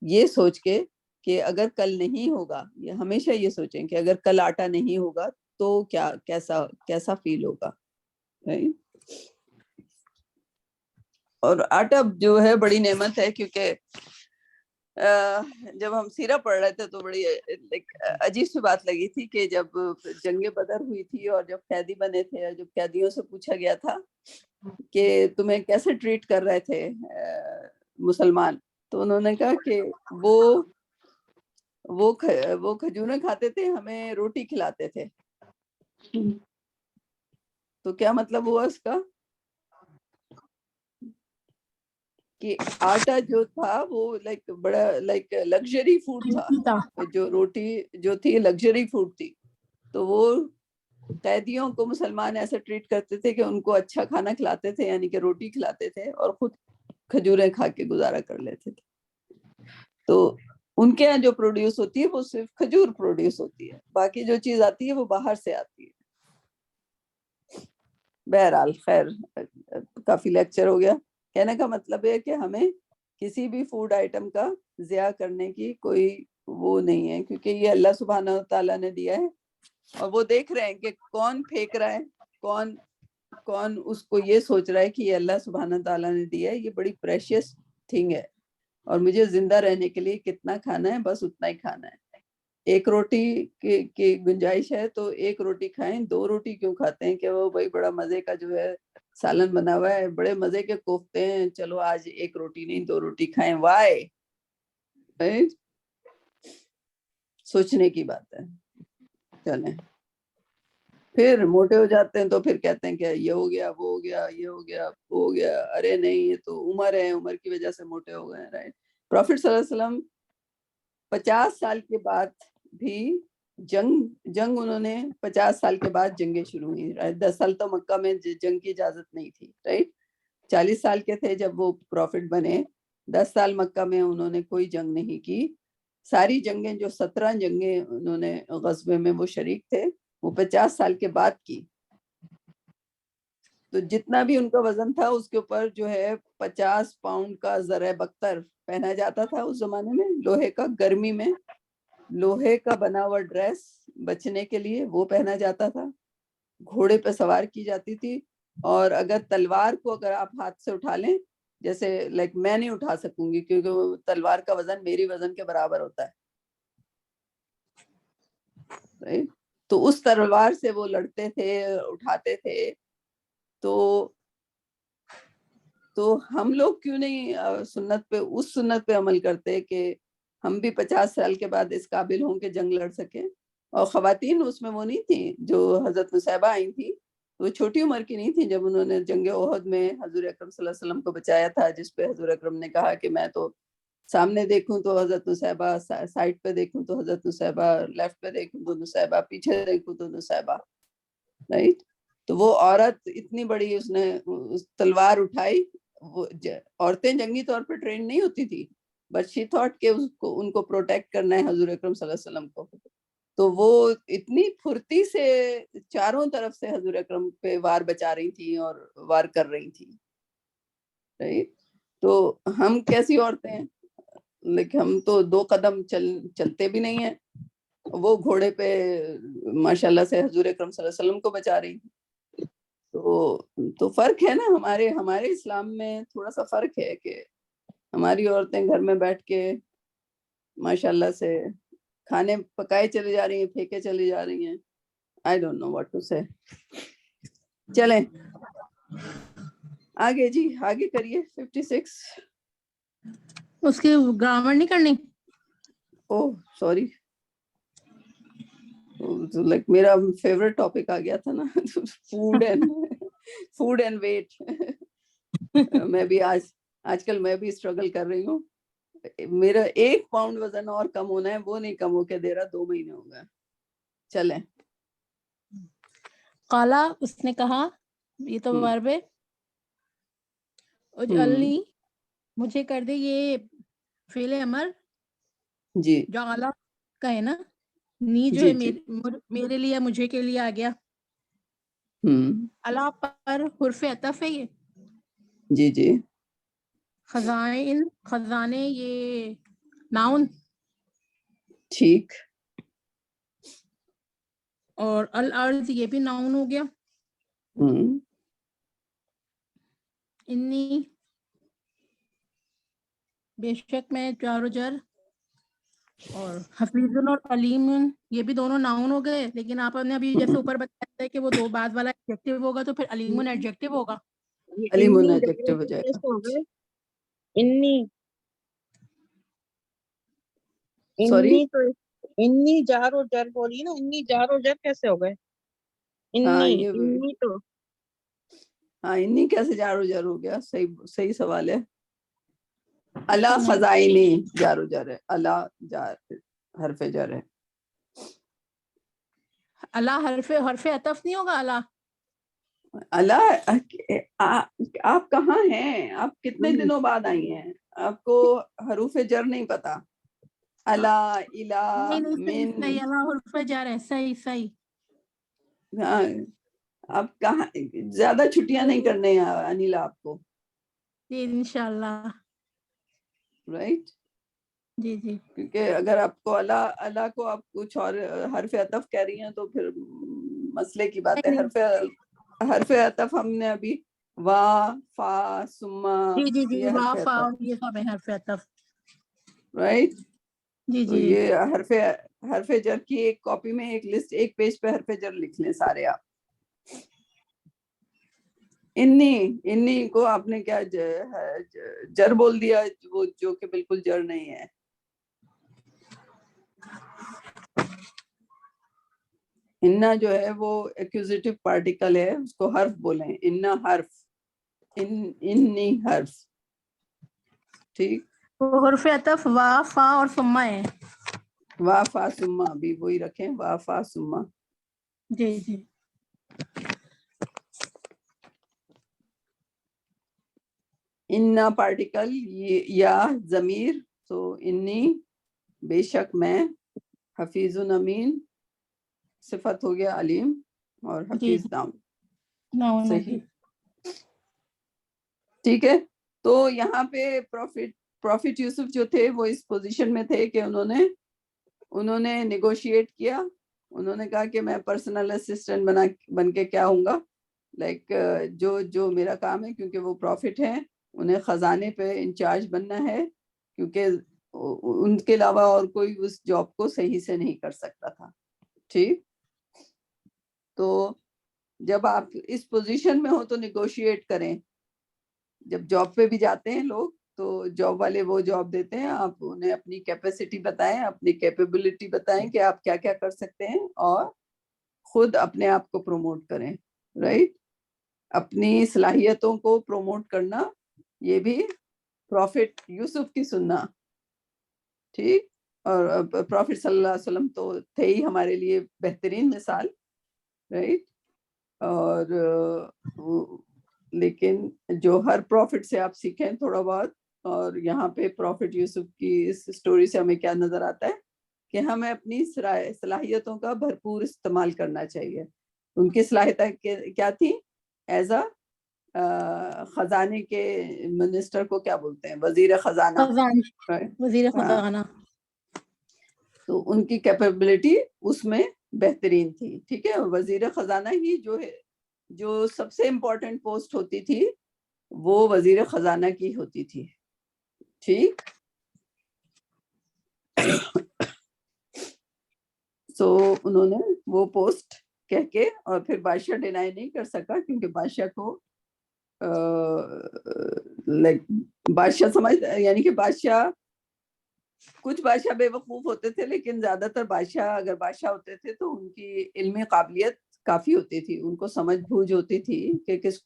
یہ سوچ کے کہ اگر کل نہیں ہوگا, یہ ہمیشہ یہ سوچیں کہ اگر کل آٹا نہیں ہوگا تو کیسا فیل ہوگا. اور آٹا جو ہے بڑی نعمت ہے, کیونکہ جب ہم سیرہ پڑھ رہے تھے تو بڑی عجیب سی بات لگی تھی کہ جب جنگ بدر ہوئی تھی اور جب قیدی بنے تھے, اور جب قیدیوں سے پوچھا گیا تھا کہ تمہیں کیسے ٹریٹ کر رہے تھے مسلمان, تو انہوں نے کہا کہ وہ کھجوریں کھاتے تھے, ہمیں روٹی کھلاتے تھے. تو کیا مطلب ہوا اس کا کہ آٹا جو تھا وہ لائک بڑا لائک لگژری فوڈ تھا, جو روٹی جو تھی لگژری فوڈ تھی. تو وہ قیدیوں کو مسلمان ایسے ٹریٹ کرتے تھے کہ ان کو اچھا کھانا کھلاتے تھے, یعنی کہ روٹی کھلاتے تھے, اور خود کھجوریں کھا کے گزارا کر لیتے تھے. تو ان کے یہاں جو پروڈیوس ہوتی ہے وہ صرف کھجور پروڈیوس ہوتی ہے, باقی جو چیز آتی ہے وہ باہر سے آتی ہے. بہرحال خیر, کافی لیکچر ہو گیا. کہنے کا مطلب ہے کہ ہمیں کسی بھی فوڈ آئٹم کا ضیاع کرنے کی کوئی وہ نہیں ہے، کیونکہ یہ اللہ سبحانہ و تعالیٰ نے دیا ہے، اور وہ دیکھ رہے ہیں کہ کون پھینک رہا ہے، کون اس کو یہ سوچ رہا ہے کہ یہ اللہ سبحانہ تعالیٰ نے دیا ہے، یہ بڑی پریشیس تھنگ ہے، اور مجھے زندہ رہنے کے لیے کتنا کھانا ہے، بس اتنا ہی کھانا ہے۔ ایک روٹی کی گنجائش ہے تو ایک روٹی کھائیں، 2 روٹی کیوں کھاتے ہیں کہ وہ بھائی بڑا مزے کا جو ہے سالن بنا ہوا ہے، بڑے مزے کے کوفتے ہیں، چلو آج ایک روٹی نہیں 2 روٹی کھائیں، وائی؟ سوچنے کی بات ہے۔ چلیں، پھر موٹے ہو جاتے ہیں تو پھر کہتے ہیں کہ یہ ہو گیا، وہ ہو گیا، یہ ہو گیا، وہ ہو گیا، ارے نہیں یہ تو عمر ہے، عمر کی وجہ سے موٹے ہو گئے، رائٹ؟ پروفٹ صلی اللہ علیہ وسلم 50 سال کے بعد بھی جنگ انہوں نے 50 سال کے بعد جنگیں شروع ہوئی، 10 سال تو مکہ میں جنگ کی اجازت نہیں تھی، رائٹ؟ 40 سال کے تھے جب وہ پروفٹ بنے، 10 سال مکہ میں انہوں نے کوئی جنگ نہیں کی، ساری جنگیں جو 17 جنگیں انہوں نے غزوے میں وہ شریک تھے وہ 50 سال کے بعد کی۔ تو جتنا بھی ان کا وزن تھا اس کے اوپر جو ہے 50 پاؤنڈ کا زرع بختر پہنا جاتا تھا اس زمانے میں، لوہے کا، گرمی میں لوہے کا بنا ہوا ڈریس بچنے کے لیے وہ پہنا جاتا تھا، گھوڑے پہ سوار کی جاتی تھی، اور اگر تلوار کو اگر آپ ہاتھ سے اٹھا لیں، جیسے لائک میں نہیں اٹھا سکوں گی کیونکہ وہ تلوار کا وزن میری وزن کے برابر ہوتا ہے، تو اس تلوار سے وہ لڑتے تھے، اٹھاتے تھے۔ تو ہم لوگ کیوں نہیں سنت پہ، اس سنت پہ عمل کرتے کہ ہم بھی 50 سال کے بعد اس قابل ہوں کہ جنگ لڑ سکیں؟ اور خواتین اس میں وہ نہیں تھیں، جو حضرت نصیبہ آئی تھی وہ چھوٹی عمر کی نہیں تھی جب انہوں نے جنگ احد میں حضور اکرم صلی اللہ علیہ وسلم کو بچایا تھا، جس پہ حضور اکرم نے کہا کہ میں تو سامنے دیکھوں تو حضرت نصیبہ، سائڈ پہ دیکھوں تو حضرت نصیبہ، لیفٹ پہ دیکھوں تو نصیبہ، پیچھے دیکھوں تو نصیبہ، رائٹ؟ تو وہ عورت اتنی بڑی، اس نے تلوار اٹھائی، وہ عورتیں جنگی طور پہ ٹرین نہیں ہوتی تھی، بٹ شی تھاٹ کہ ان کو پروٹیکٹ کرنا ہے حضور اکرم صلی اللہ علیہ وسلم کو، تو وہ اتنی پھرتی سے چاروں طرف سے حضور اکرم پہ وار بچا رہی تھی اور وار کر رہی تھی، رائٹ؟ تو ہم کیسی عورتیں ہیں، لیکن ہم تو 2 قدم چلتے بھی نہیں ہیں، وہ گھوڑے پہ ماشاءاللہ سے حضور اکرم صلی اللہ علیہ وسلم کو بچا رہی تھی۔ تو فرق ہے نا، ہمارے اسلام میں تھوڑا سا فرق ہے کہ ہماری عورتیں گھر میں بیٹھ کے ماشاءاللہ سے کھانے پکائے چلے جا رہی ہیں، پھینکے چلی جا رہی ہیں، I don't know what to say۔ چلیں آگے، جی آگے کریے 56۔ اس کی گرامر نہیں کرنی؟ اوہ سوری، لائک میرا فیوریٹ ٹاپک آ گیا تھا نا، فوڈ اینڈ ویٹ۔ میں بھی آج کل میں بھی اسٹرگل کر رہی ہوں، میرا 1 پاؤنڈ وزن اور کم ہونا ہے، وہ نہیں کم ہو کے دے رہا، 2 مہینے ہو گئے۔ چلیں، قالا، اس نے کہا، یہ تو ورب ہے، اجعلنی، مجھے کر دے، یہ فعل امر جی جعلا کا ہے نا، نی جو جی ہے جی، میرے لیے، مجھے کے لیے آ گیا، اللہ پر حرف عطف ہے یہ، جی جی، خزائن، خزانے، یہ ناؤن، ٹھیک، اور الارض یہ بھی ناؤن ہو گیا، انی، بے شک میں، جار و جر، اور حفیظ اور علیم، یہ بھی دونوں ناؤن ہو گئے، لیکن آپ نے ابھی جیسے اوپر بتایا کہ وہ 2 بعد والا ایڈجیکٹو ہوگا تو پھر علیم ایڈجیکٹو ہوگا۔ علیم ایڈجیکٹو ہو جائے گا۔ سوری، انی تو انی جار و جر بولی نا، انی جار و جر کیسے ہو گئے؟ انی تو ہاں، انی کیسے جار و جر ہو گیا؟ صحیح سوال ہے۔ اللہ خزائنی جار و جر ہے، اللہ جار حرف جر ہے۔ اللہ حرف عطف نہیں ہوگا؟ اللہ، آپ کہاں ہیں؟ آپ کتنے دنوں بعد آئی ہیں؟ آپ کو حروف جر نہیں پتا؟ اللہ، الہ، من، صحیح، اللہ حرف جر ہے، صحیح۔ ہاں، آپ کہاں؟ زیادہ چھٹیاں نہیں کرنے ہیں انیلا آپ کو، جی انشاءاللہ۔ رائٹ. جی جی کیونکہ اگر آپ کو اللہ کو آپ کچھ اور حرف عطف کہہ رہی ہیں تو پھر مسئلے کی بات ہے. حرف عطف ہم نے ابھی وا فا سما جی جی جی یہ وا حرف فا عطف یہ سب ہے حرف عطف. رائٹ. جی تو جی یہ حرف جر کی ایک کاپی میں ایک لسٹ ایک پیج پہ حرف جر لکھ لیں سارے آپ. انی کو آپ نے کیا جر بول دیا وہ جو کہ بالکل جر نہیں ہے. انا جو ہے وہ ایکوزیٹو پارٹیکل ہے, اس کو حرف بولیں. انا حرف, انی حرف. ٹھیک. تو حرف عطف وا فا اور ثم ہے. وا فا سما بھی وہی رکھیں, وا فا سما. جی جی انا پارٹیکل یا ضمیر. تو انی بے شک میں, حفیظ امین صفت ہو گیا علیم, اور جی حفیظ نام. ناؤن ہو صحیح. گیا. ٹھیک ہے. تو یہاں پہ پروفٹ یوسف جو تھے وہ اس پوزیشن میں تھے کہ انہوں نے نیگوشیٹ کیا. انہوں نے کہا کہ میں پرسنل اسسٹنٹ بن کے کیا ہوں گا, لائک جو میرا کام ہے, کیونکہ وہ پروفٹ ہیں, انہیں خزانے پہ انچارج بننا ہے, کیونکہ ان کے علاوہ اور کوئی اس جاب کو صحیح سے نہیں کر سکتا تھا. ٹھیک. تو جب آپ اس پوزیشن میں ہو تو نیگوشیٹ کریں. جب جاب پہ بھی جاتے ہیں لوگ تو جاب والے وہ جاب دیتے ہیں, آپ انہیں اپنی کیپیسٹی بتائیں, اپنی کیپیبلٹی بتائیں کہ آپ کیا کیا کر سکتے ہیں, اور خود اپنے آپ کو پروموٹ کریں. رائٹ. اپنی صلاحیتوں کو پروموٹ کرنا یہ بھی پروفٹ یوسف کی سننا. ٹھیک. اور پروفٹ صلی اللہ علیہ وسلم تو تھے ہی ہمارے لیے بہترین مثال. رائٹ. اور لیکن جو ہر پروفٹ سے آپ سیکھیں تھوڑا بہت, اور یہاں پہ پروفٹ یوسف کی اس سٹوری سے ہمیں کیا نظر آتا ہے کہ ہمیں اپنی صلاحیتوں کا بھرپور استعمال کرنا چاہیے. ان کی صلاحیتیں کیا تھی؟ ایز خزانے کے منسٹر کو کیا بولتے ہیں, وزیر خزانہ. وزیر خزانہ. تو ان کی کیپیبلٹی اس میں بہترین تھی. ٹھیک ہے. وزیر خزانہ ہی جو سب سے امپورٹنٹ پوسٹ ہوتی تھی وہ وزیر خزانہ کی ہوتی تھی. ٹھیک. سو انہوں نے وہ پوسٹ کہہ کے, اور پھر بادشاہ ڈینائی نہیں کر سکا, کیونکہ بادشاہ کو بادشاہ سمجھ, یعنی کہ کچھ بادشاہ بے وقوف ہوتے تھے, لیکن زیادہ تر اگر بادشاہ ہوتے تھے تو ان کی علمی قابلیت کافی ہوتی تھی, ان کو سمجھ بوجھ ہوتی تھی کہ کس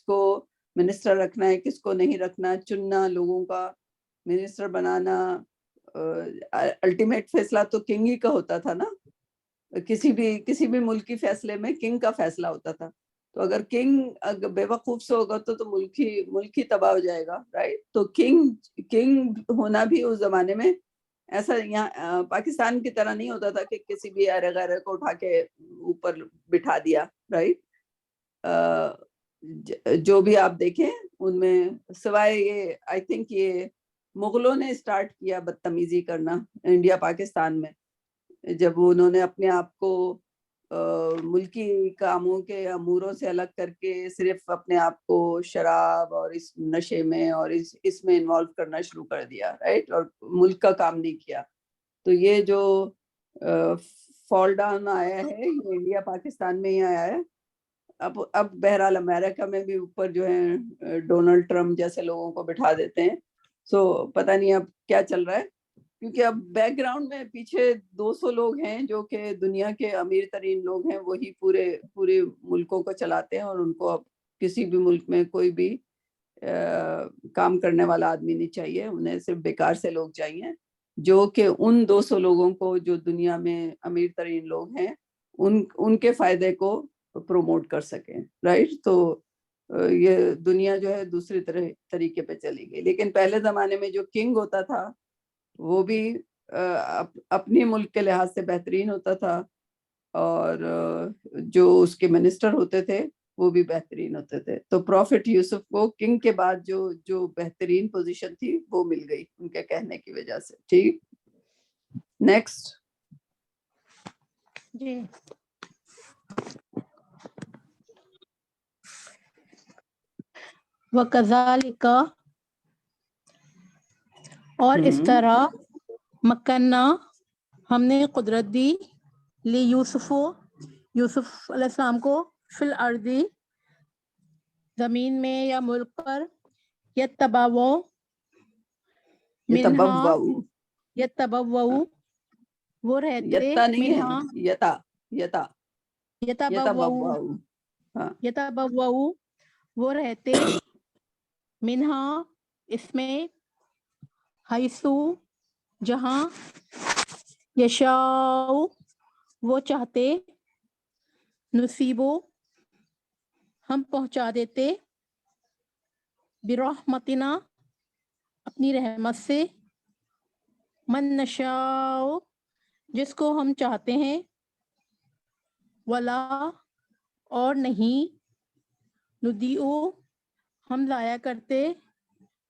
کو منسٹر رکھنا ہے, کس کو نہیں رکھنا, چننا, لوگوں کا منسٹر بنانا. الٹیمیٹ فیصلہ تو کنگ ہی کا ہوتا تھا نا, کسی بھی ملکی فیصلے میں کنگ کا فیصلہ ہوتا تھا. تو اگر کنگ بے وقوف سے ہوگا تو ملک ہی تباہ ہو جائے گا. رائٹ. تو کنگ ہونا بھی اس زمانے میں ایسا یہاں پاکستان کی طرح نہیں ہوتا تھا کہ کسی بھی ارے غیرے کو اٹھا کے اوپر بٹھا دیا. رائٹ. جو بھی آپ دیکھیں ان میں سوائے یہ آئی تھنک یہ مغلوں نے اسٹارٹ کیا بدتمیزی کرنا انڈیا پاکستان میں, جب انہوں نے اپنے آپ کو ملکی کاموں کے اموروں سے الگ کر کے صرف اپنے آپ کو شراب اور اس نشے میں اور اس میں انوالو کرنا شروع کر دیا. رائٹ. اور ملک کا کام نہیں کیا. تو یہ جو فال ڈاؤن آیا ہے یہ انڈیا پاکستان میں ہی آیا ہے. اب بہرحال امریکہ میں بھی اوپر جو ہے ڈونلڈ ٹرمپ جیسے لوگوں کو بٹھا دیتے ہیں. سو پتہ نہیں اب کیا چل رہا ہے, کیونکہ اب بیک گراؤنڈ میں پیچھے 200 لوگ ہیں جو کہ دنیا کے امیر ترین لوگ ہیں, وہی پورے ملکوں کو چلاتے ہیں, اور ان کو اب کسی بھی ملک میں کوئی بھی کام کرنے والا آدمی نہیں چاہیے, انہیں صرف بیکار سے لوگ چاہیے جو کہ ان 200 لوگوں کو جو دنیا میں امیر ترین لوگ ہیں ان کے فائدے کو پروموٹ کر سکیں. رائٹ. تو یہ دنیا جو ہے دوسری طریقے پہ چلی گئی. لیکن پہلے زمانے میں جو کنگ ہوتا تھا وہ بھی اپنے ملک کے لحاظ سے بہترین ہوتا تھا, اور جو اس کے منسٹر ہوتے تھے وہ بھی بہترین ہوتے تھے. تو پروفٹ یوسف کو کنگ کے بعد جو بہترین پوزیشن تھی وہ مل گئی ان کے کہنے کی وجہ سے. ٹھیک, نیکسٹ. جی وَكَذَلِكَ اور اس طرح مکنہ ہم نے قدرت دی لی یوسف علیہ السلام کو فی الارض زمین میں یا ملک پر یتبوؤ منہا یتبوؤ وہ رہتے یتا نہیں ہے, منہا یتا یتبوؤ ہاں, یتبوؤ وہ رہتے منہا اس میں حیثو جہاں یشاء وہ چاہتے نصیبو ہم پہنچا دیتے برحمتنا اپنی رحمت سے من نشاء جس کو ہم چاہتے ہیں ولا اور نہیں ندیئو ہم ضائع کرتے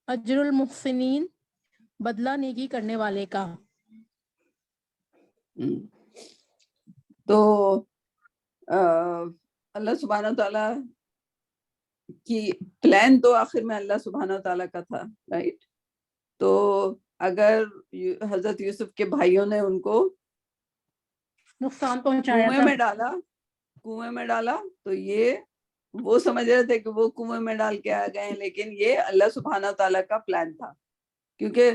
اجر المحسنین بدلہ نیکی کرنے والے کا. تو اللہ سبحانہ تعالیٰ کی پلان تو آخر میں اللہ سبحانہ تعالیٰ کا تھا, رائٹ. تو اگر حضرت یوسف کے بھائیوں نے ان کو نقصان پہنچایا کنویں میں ڈالا تو یہ وہ سمجھ رہے تھے کہ وہ کنویں میں ڈال کے آ گئے ہیں, لیکن یہ اللہ سبحانہ تعالیٰ کا پلان تھا, کیونکہ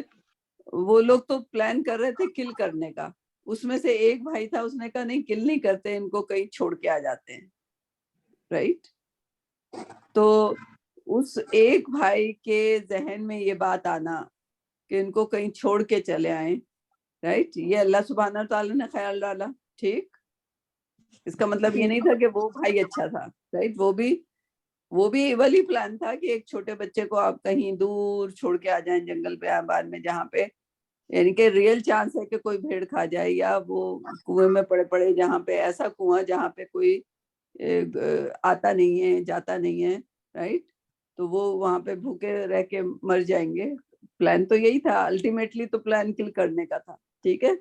وہ لوگ تو پلان کر رہے تھے کل کرنے کا. اس میں سے ایک بھائی تھا, اس نے کہا نہیں کل نہیں کرتے, ان کو کہیں چھوڑ کے آ جاتے ہیں, رائٹ. تو اس ایک بھائی کے ذہن میں یہ بات آنا کہ ان کو کہیں چھوڑ کے چلے آئیں, رائٹ, یہ اللہ سبحانہ تعالیٰ نے خیال ڈالا. ٹھیک, اس کا مطلب یہ نہیں تھا کہ وہ بھائی اچھا تھا, رائٹ. وہ بھی ایولی پلان تھا کہ ایک چھوٹے بچے کو آپ کہیں دور چھوڑ کے آ جائیں جنگل پہ آباد میں, جہاں پہ یعنی کہ ریئل چانس ہے کہ کوئی بھیڑ کھا جائے, یا وہ کنویں میں پڑے جہاں پہ ایسا کنواں جہاں پہ کوئی آتا نہیں ہے جاتا نہیں ہے, رائٹ. تو وہ وہاں پہ بھوکے رہ کے مر جائیں گے. پلان تو یہی تھا, الٹیمیٹلی تو پلان کل کرنے کا تھا, ٹھیک ہے.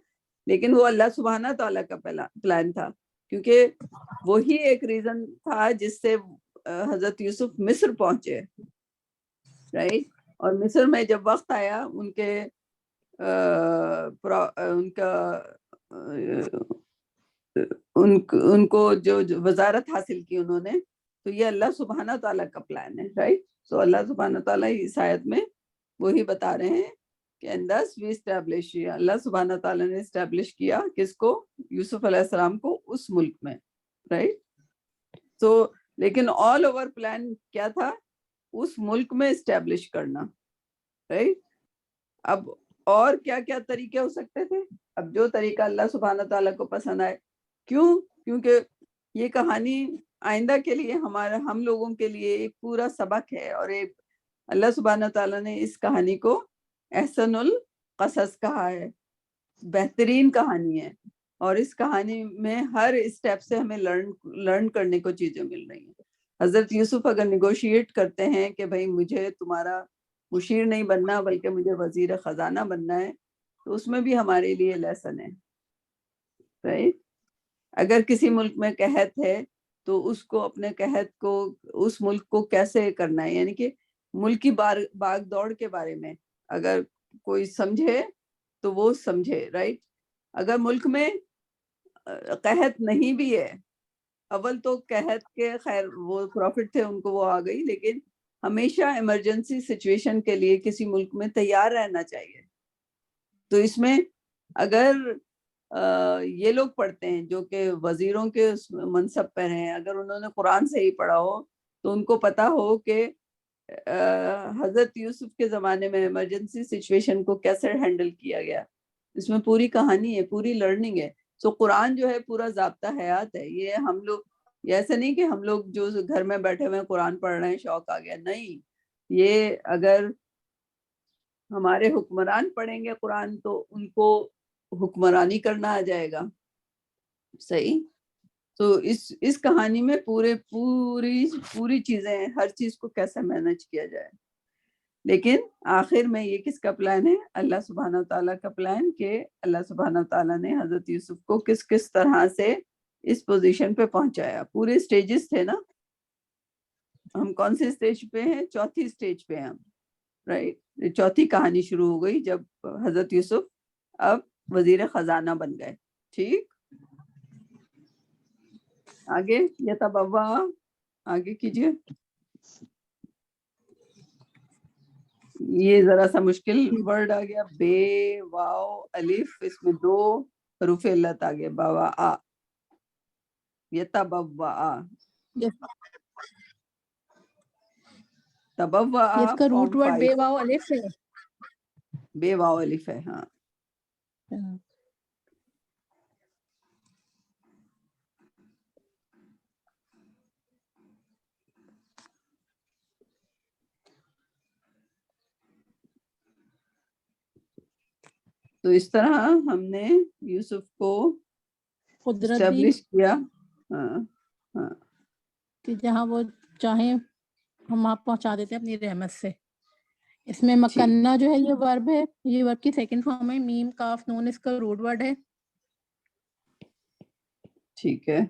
لیکن وہ اللہ سبحانہ تعالیٰ کا پلان تھا, کیونکہ وہی ایک ریزن تھا جس سے حضرت یوسف مصر پہنچے, رائٹ. اور مصر میں جب وقت آیا ان کو جو وزارت حاصل کی انہوں نے, تو یہ اللہ سبحانہ تعالیٰ کا پلان ہے, رائٹ. سو اللہ سبحانہ تعالیٰ اس آیت میں وہی بتا رہے ہیں کہ اندس وی اسٹیبلش, اللہ سبحانہ تعالیٰ نے اسٹیبلش کیا کس کو, یوسف علیہ السلام کو اس ملک میں, رائٹ. تو لیکن آل اوور پلان کیا تھا, اس ملک میں اسٹیبلش کرنا, رائٹ. اب اور کیا کیا طریقے ہو سکتے تھے, اب جو طریقہ اللہ سبحانہ تعالیٰ کو پسند آئے. کیونکہ یہ کہانی آئندہ کے لیے ہم لوگوں کے لیے ایک پورا سبق ہے, اور ایک اللہ سبحانہ تعالیٰ نے اس کہانی کو احسن القصص کہا ہے, بہترین کہانی ہے, اور اس کہانی میں ہر اسٹیپ سے ہمیں لرن کرنے کو چیزیں مل رہی ہیں. حضرت یوسف اگر نیگوشیٹ کرتے ہیں کہ بھائی مجھے تمہارا مشیر نہیں بننا بلکہ مجھے وزیر خزانہ بننا ہے, تو اس میں بھی ہمارے لیے لیسن ہے, رائٹ. اگر کسی ملک میں قحط ہے تو اس کو اپنے قحط کو اس ملک کو کیسے کرنا ہے, یعنی کہ ملکی باغ دوڑ کے بارے میں اگر کوئی سمجھے تو وہ سمجھے, رائٹ. اگر ملک میں قحط نہیں بھی ہے, اول تو قحط کے خیر وہ پروفٹ تھے ان کو وہ آ گئی, لیکن ہمیشہ ایمرجنسی سچویشن کے لیے کسی ملک میں تیار رہنا چاہیے. تو اس میں اگر یہ لوگ پڑھتے ہیں جو کہ وزیروں کے منصب پر ہیں, اگر انہوں نے قرآن سے ہی پڑھا ہو تو ان کو پتا ہو کہ حضرت یوسف کے زمانے میں ایمرجنسی سچویشن کو کیسے ہینڈل کیا گیا, اس میں پوری کہانی ہے, پوری لرننگ ہے. سو قرآن جو ہے پورا ضابطہ حیات ہے. یہ ہم لوگ ایسا نہیں کہ ہم لوگ جو گھر میں بیٹھے ہوئے قرآن پڑھ رہے ہیں شوق آ گیا, نہیں. یہ اگر ہمارے حکمران پڑھیں گے قرآن تو ان کو حکمرانی کرنا آ جائے گا, صحیح. تو اس کہانی میں پوری چیزیں ہیں، ہر چیز کو کیسے مینج کیا جائے، لیکن آخر میں یہ کس کا پلان ہے؟ اللہ سبحانہ وتعالیٰ کا پلان، کہ اللہ سبحانہ وتعالیٰ نے حضرت یوسف کو کس طرح سے اس پوزیشن پہ پہنچایا. پورے سٹیجز تھے نا، ہم کون سے سٹیج پہ ہیں؟ چوتھی سٹیج پہ ہیں ہم، رائٹ. چوتھی کہانی شروع ہو گئی جب حضرت یوسف اب وزیر خزانہ بن گئے. ٹھیک، آگے یتبوا، آگے کیجئے. یہ ذرا سا مشکل ورڈ آ گیا، بے واو الف، اس میں 2 حروف علت آ گئے، بوا آ، یتبوا. تبوا اس کا روٹ فارم ورڈ بے 5، واو الف ہے. بے واو الف ہے. ہاں تو اس طرح ہم نے یوسف کو قدرت دی اسٹیبلش کیا. ہاں ہاں کہ جہاں وہ چاہیں ہم آپ پہنچا دیتے ہیں اپنی رحمت سے. اس میں مکنہ جو ہے یہ ورب ہے، یہ ورب کی سیکنڈ فارم ہے. میم کاف نون اس کا روٹ ورڈ ہے. ٹھیک ہے.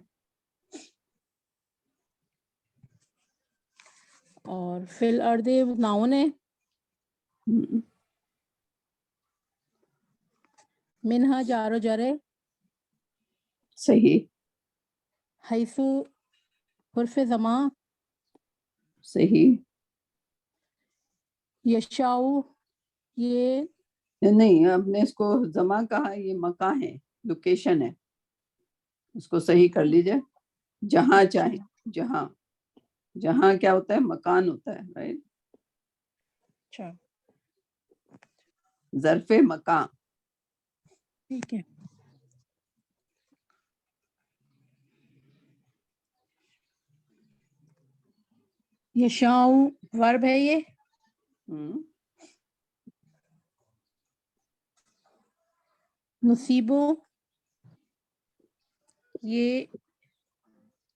اور فی الارض ناؤن ہے. منہا جار و جر ہے. صحیح حیث حرف زماں. صحیح. یشاؤ یہ نہیں، آپ نے اس کو زماں کہا، یہ مکان ہے، لوکیشن ہے، اس کو صحیح کر لیجئے. جہاں چاہیں، جہاں کیا ہوتا ہے؟ مکان ہوتا ہے، رائٹ. اچھا ظرف مکان. ٹھیک ہے. یشاؤ ورب ہے یہ. نصیبو یہ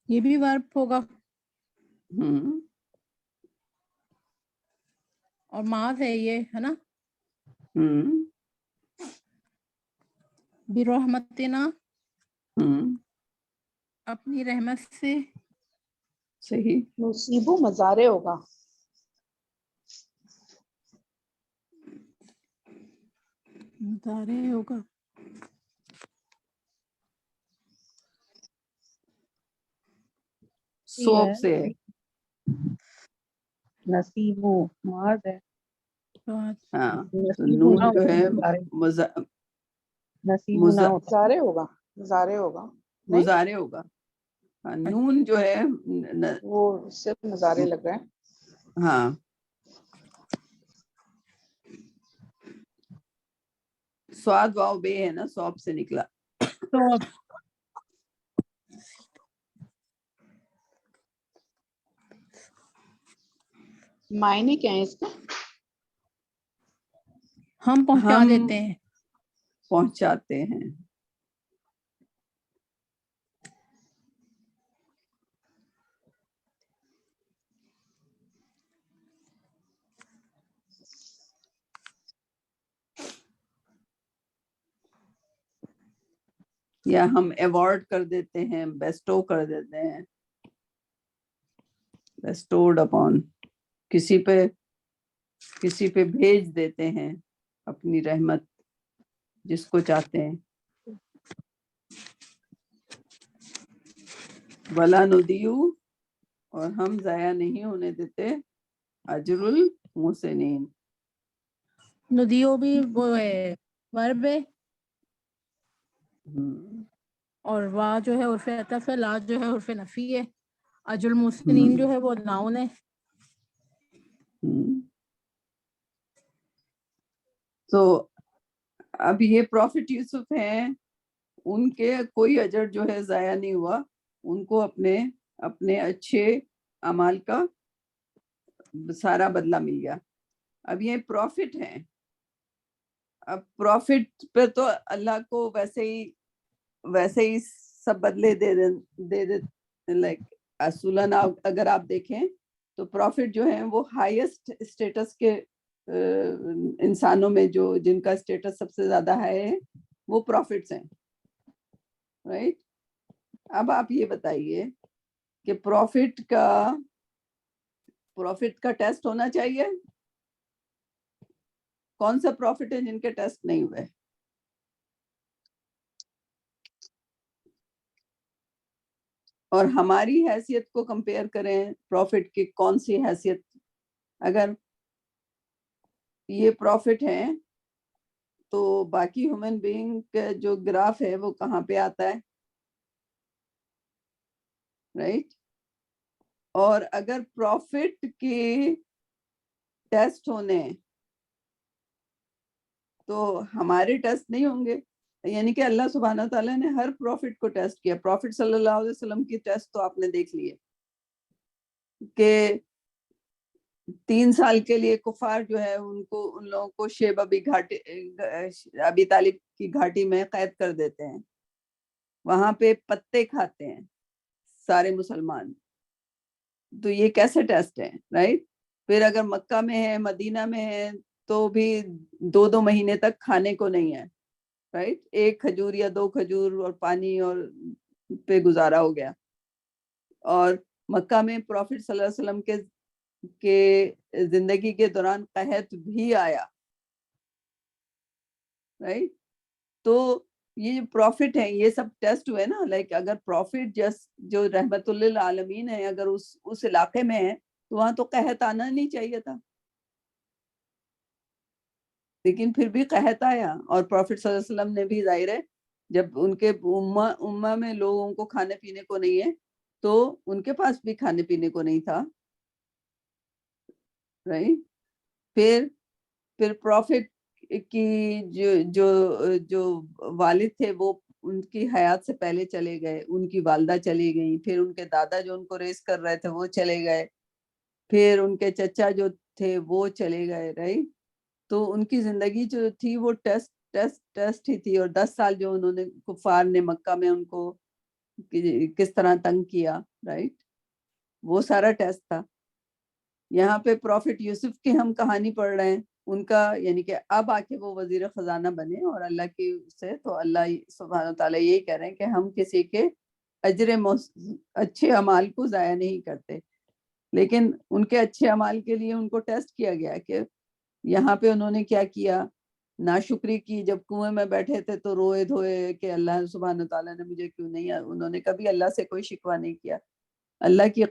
بھی ورب ہوگا. اور ماض ہے یہ، ہے نا. برحمتنا اپنی رحمت سے. صحیح. نصیبو مزارع ہوگا. مضارع ہوگا. سوپ سے ہے. نصیبو ماض ہے. ہاں تو نصیبو نون نہ جو ہے نصیبو نہ ہوتا. مزارع ہوگا، مزارع ہوگا، نہیں مضارع ہوگا. ہاں، نون جو ہے وہ صرف مزارع لگ رہا ہے. ہاں سواد واو بے ہے نا، سوپ سے نکلا. معنی کیا ہے اس کا؟ ہم پہنچا ہم دیتے ہیں. پہنچاتے ہیں. یا ہم ایوارڈ کر دیتے ہیں، بیسٹو کر دیتے ہیں. بیسٹوڈ اپون، کسی پہ بھیج دیتے ہیں اپنی رحمت، جس کو چاہتے ہیں. ولا ندیو، اور ہم ضائع نہیں ہونے دیتے اجر المحسنین. ندیو بھی وہ ہے ورب ہے. اور وا جو ہے عرف عطف ہے، لا جو ہے عرف نفی ہے. اجر المحسنین جو ہے وہ ناؤن ہے. تو اب یہ پروفٹ یوسف ہیں، ان کے کوئی اجر جو ہے ضائع نہیں ہوا، ان کو اپنے اچھے اعمال کا سارا بدلہ مل گیا. اب یہ پروفٹ ہیں، اب پروفٹ پہ تو اللہ کو ویسے ہی سب بدلے دے لائک اصولاً اگر آپ دیکھیں تو پروفٹ جو ہیں وہ ہائیسٹ اسٹیٹس کے انسانوں میں جو جن کا اسٹیٹس سب سے زیادہ ہائی ہے وہ پروفٹس ہیں، رائٹ؟ اب آپ یہ بتائیے کہ پروفٹ کا ٹیسٹ ہونا چاہیے؟ کون سا پروفٹ ہے جن کے ٹیسٹ نہیں ہوئے؟ اور ہماری حیثیت کو کمپیئر کریں پروفٹ کی کون سی حیثیت، اگر یہ پروفٹ ہیں تو باقی ہیومن بینگ کا جو گراف ہے وہ کہاں پہ آتا ہے، رائٹ؟ اور اگر پروفٹ کے ٹیسٹ ہونے تو ہمارے ٹیسٹ نہیں ہوں گے، یعنی کہ اللہ سبحانہ تعالیٰ نے ہر پروفٹ کو ٹیسٹ کیا. پروفٹ صلی اللہ علیہ وسلم کی ٹیسٹ تو آپ نے دیکھ لیے کہ 3 سال کے لیے کفار جو ہے ان لوگوں کو شیب ابی طالب کی گھاٹی میں قید کر دیتے ہیں، وہاں پہ پتے کھاتے ہیں سارے مسلمان. تو یہ کیسے ٹیسٹ ہیں، رائٹ؟ پھر اگر مکہ میں ہے مدینہ میں ہے تو بھی 2 مہینے تک کھانے کو نہیں ہے، رائٹ؟ 1 کھجور یا 2 کھجور اور پانی اور پہ گزارا ہو گیا. اور مکہ میں پروفٹ صلی اللہ علیہ وسلم کے زندگی کے دوران قحط بھی آیا، رائٹ؟ تو یہ جو پروفٹ ہیں یہ سب ٹیسٹ ہوئے نا. لائک اگر پروفٹ جو رحمت للعالمین ہے اگر اس علاقے میں ہے تو وہاں تو قحط آنا نہیں چاہیے تھا، لیکن پھر بھی قحط آیا. اور پروفٹ صلی اللہ علیہ وسلم نے بھی ظاہر ہے جب ان کے امہ میں لوگوں کو کھانے پینے کو نہیں ہے تو ان کے پاس بھی کھانے پینے کو نہیں تھا، رائٹ؟ پھر پروفٹ کی جو والد تھے وہ ان کی حیات سے پہلے چلے گئے، ان کی والدہ چلی گئی، پھر ان کے دادا جو ان کو ریس کر رہے تھے وہ چلے گئے، پھر ان کے چچا جو تھے وہ چلے گئے، رائٹ؟ تو ان کی زندگی جو تھی وہ ٹیسٹ ہی تھی. اور 10 سال جو انہوں نے کفار نے مکہ میں ان کو کس طرح تنگ کیا، رائٹ؟ وہ سارا ٹیسٹ تھا. یہاں پہ پروفٹ یوسف کی ہم کہانی پڑھ رہے ہیں، ان کا یعنی کہ اب آ کے وہ وزیر خزانہ بنے اور اللہ کی سے تو اللہ سبحانہ تعالیٰ یہی کہہ رہے ہیں کہ ہم کسی کے اچھے اعمال کو ضائع نہیں کرتے، لیکن ان کے اچھے اعمال کے لیے ان کو ٹیسٹ کیا گیا کہ یہاں پہ انہوں نے کیا کیا، ناشکری کی. جب کنویں میں بیٹھے تھے تو روئے دھوئے کہ اللہ سبحانہ تعالیٰ نے مجھے کیوں نہیں، انہوں نے کبھی اللہ سے کوئی شکوہ نہیں کیا. اللہ کی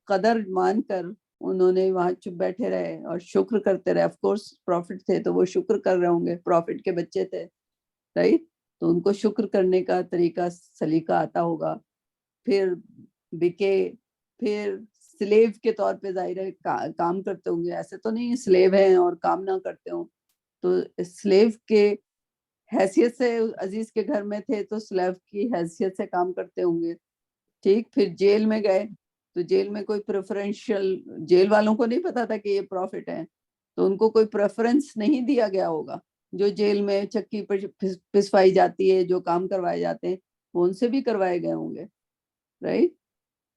قدر مان کر انہوں نے وہاں چپ بیٹھے رہے اور شکر کرتے رہے. آف کورس پروفٹ تھے تو وہ شکر کر رہے ہوں گے، پروفٹ کے بچے تھے، رائٹ؟ تو ان کو شکر کرنے کا طریقہ سلیقہ آتا ہوگا. پھر بکے، پھر سلیو کے طور پہ ظاہر ہے کام کرتے ہوں گے، ایسے تو نہیں سلیو ہیں اور کام نہ کرتے ہوں. تو سلیو کے حیثیت سے عزیز کے گھر میں تھے تو سلیو کی حیثیت سے کام کرتے ہوں گے، ٹھیک؟ پھر جیل میں گئے تو جیل میں کوئی پریفرنشل، جیل والوں کو نہیں پتا تھا کہ یہ پروفٹ ہیں تو ان کو کوئی پریفرنس نہیں دیا گیا ہوگا. جو جیل میں چکی پر پسوائی جاتی ہے، جو کام کروائے جاتے ہیں وہ ان سے بھی کروائے گئے ہوں گے، رائٹ؟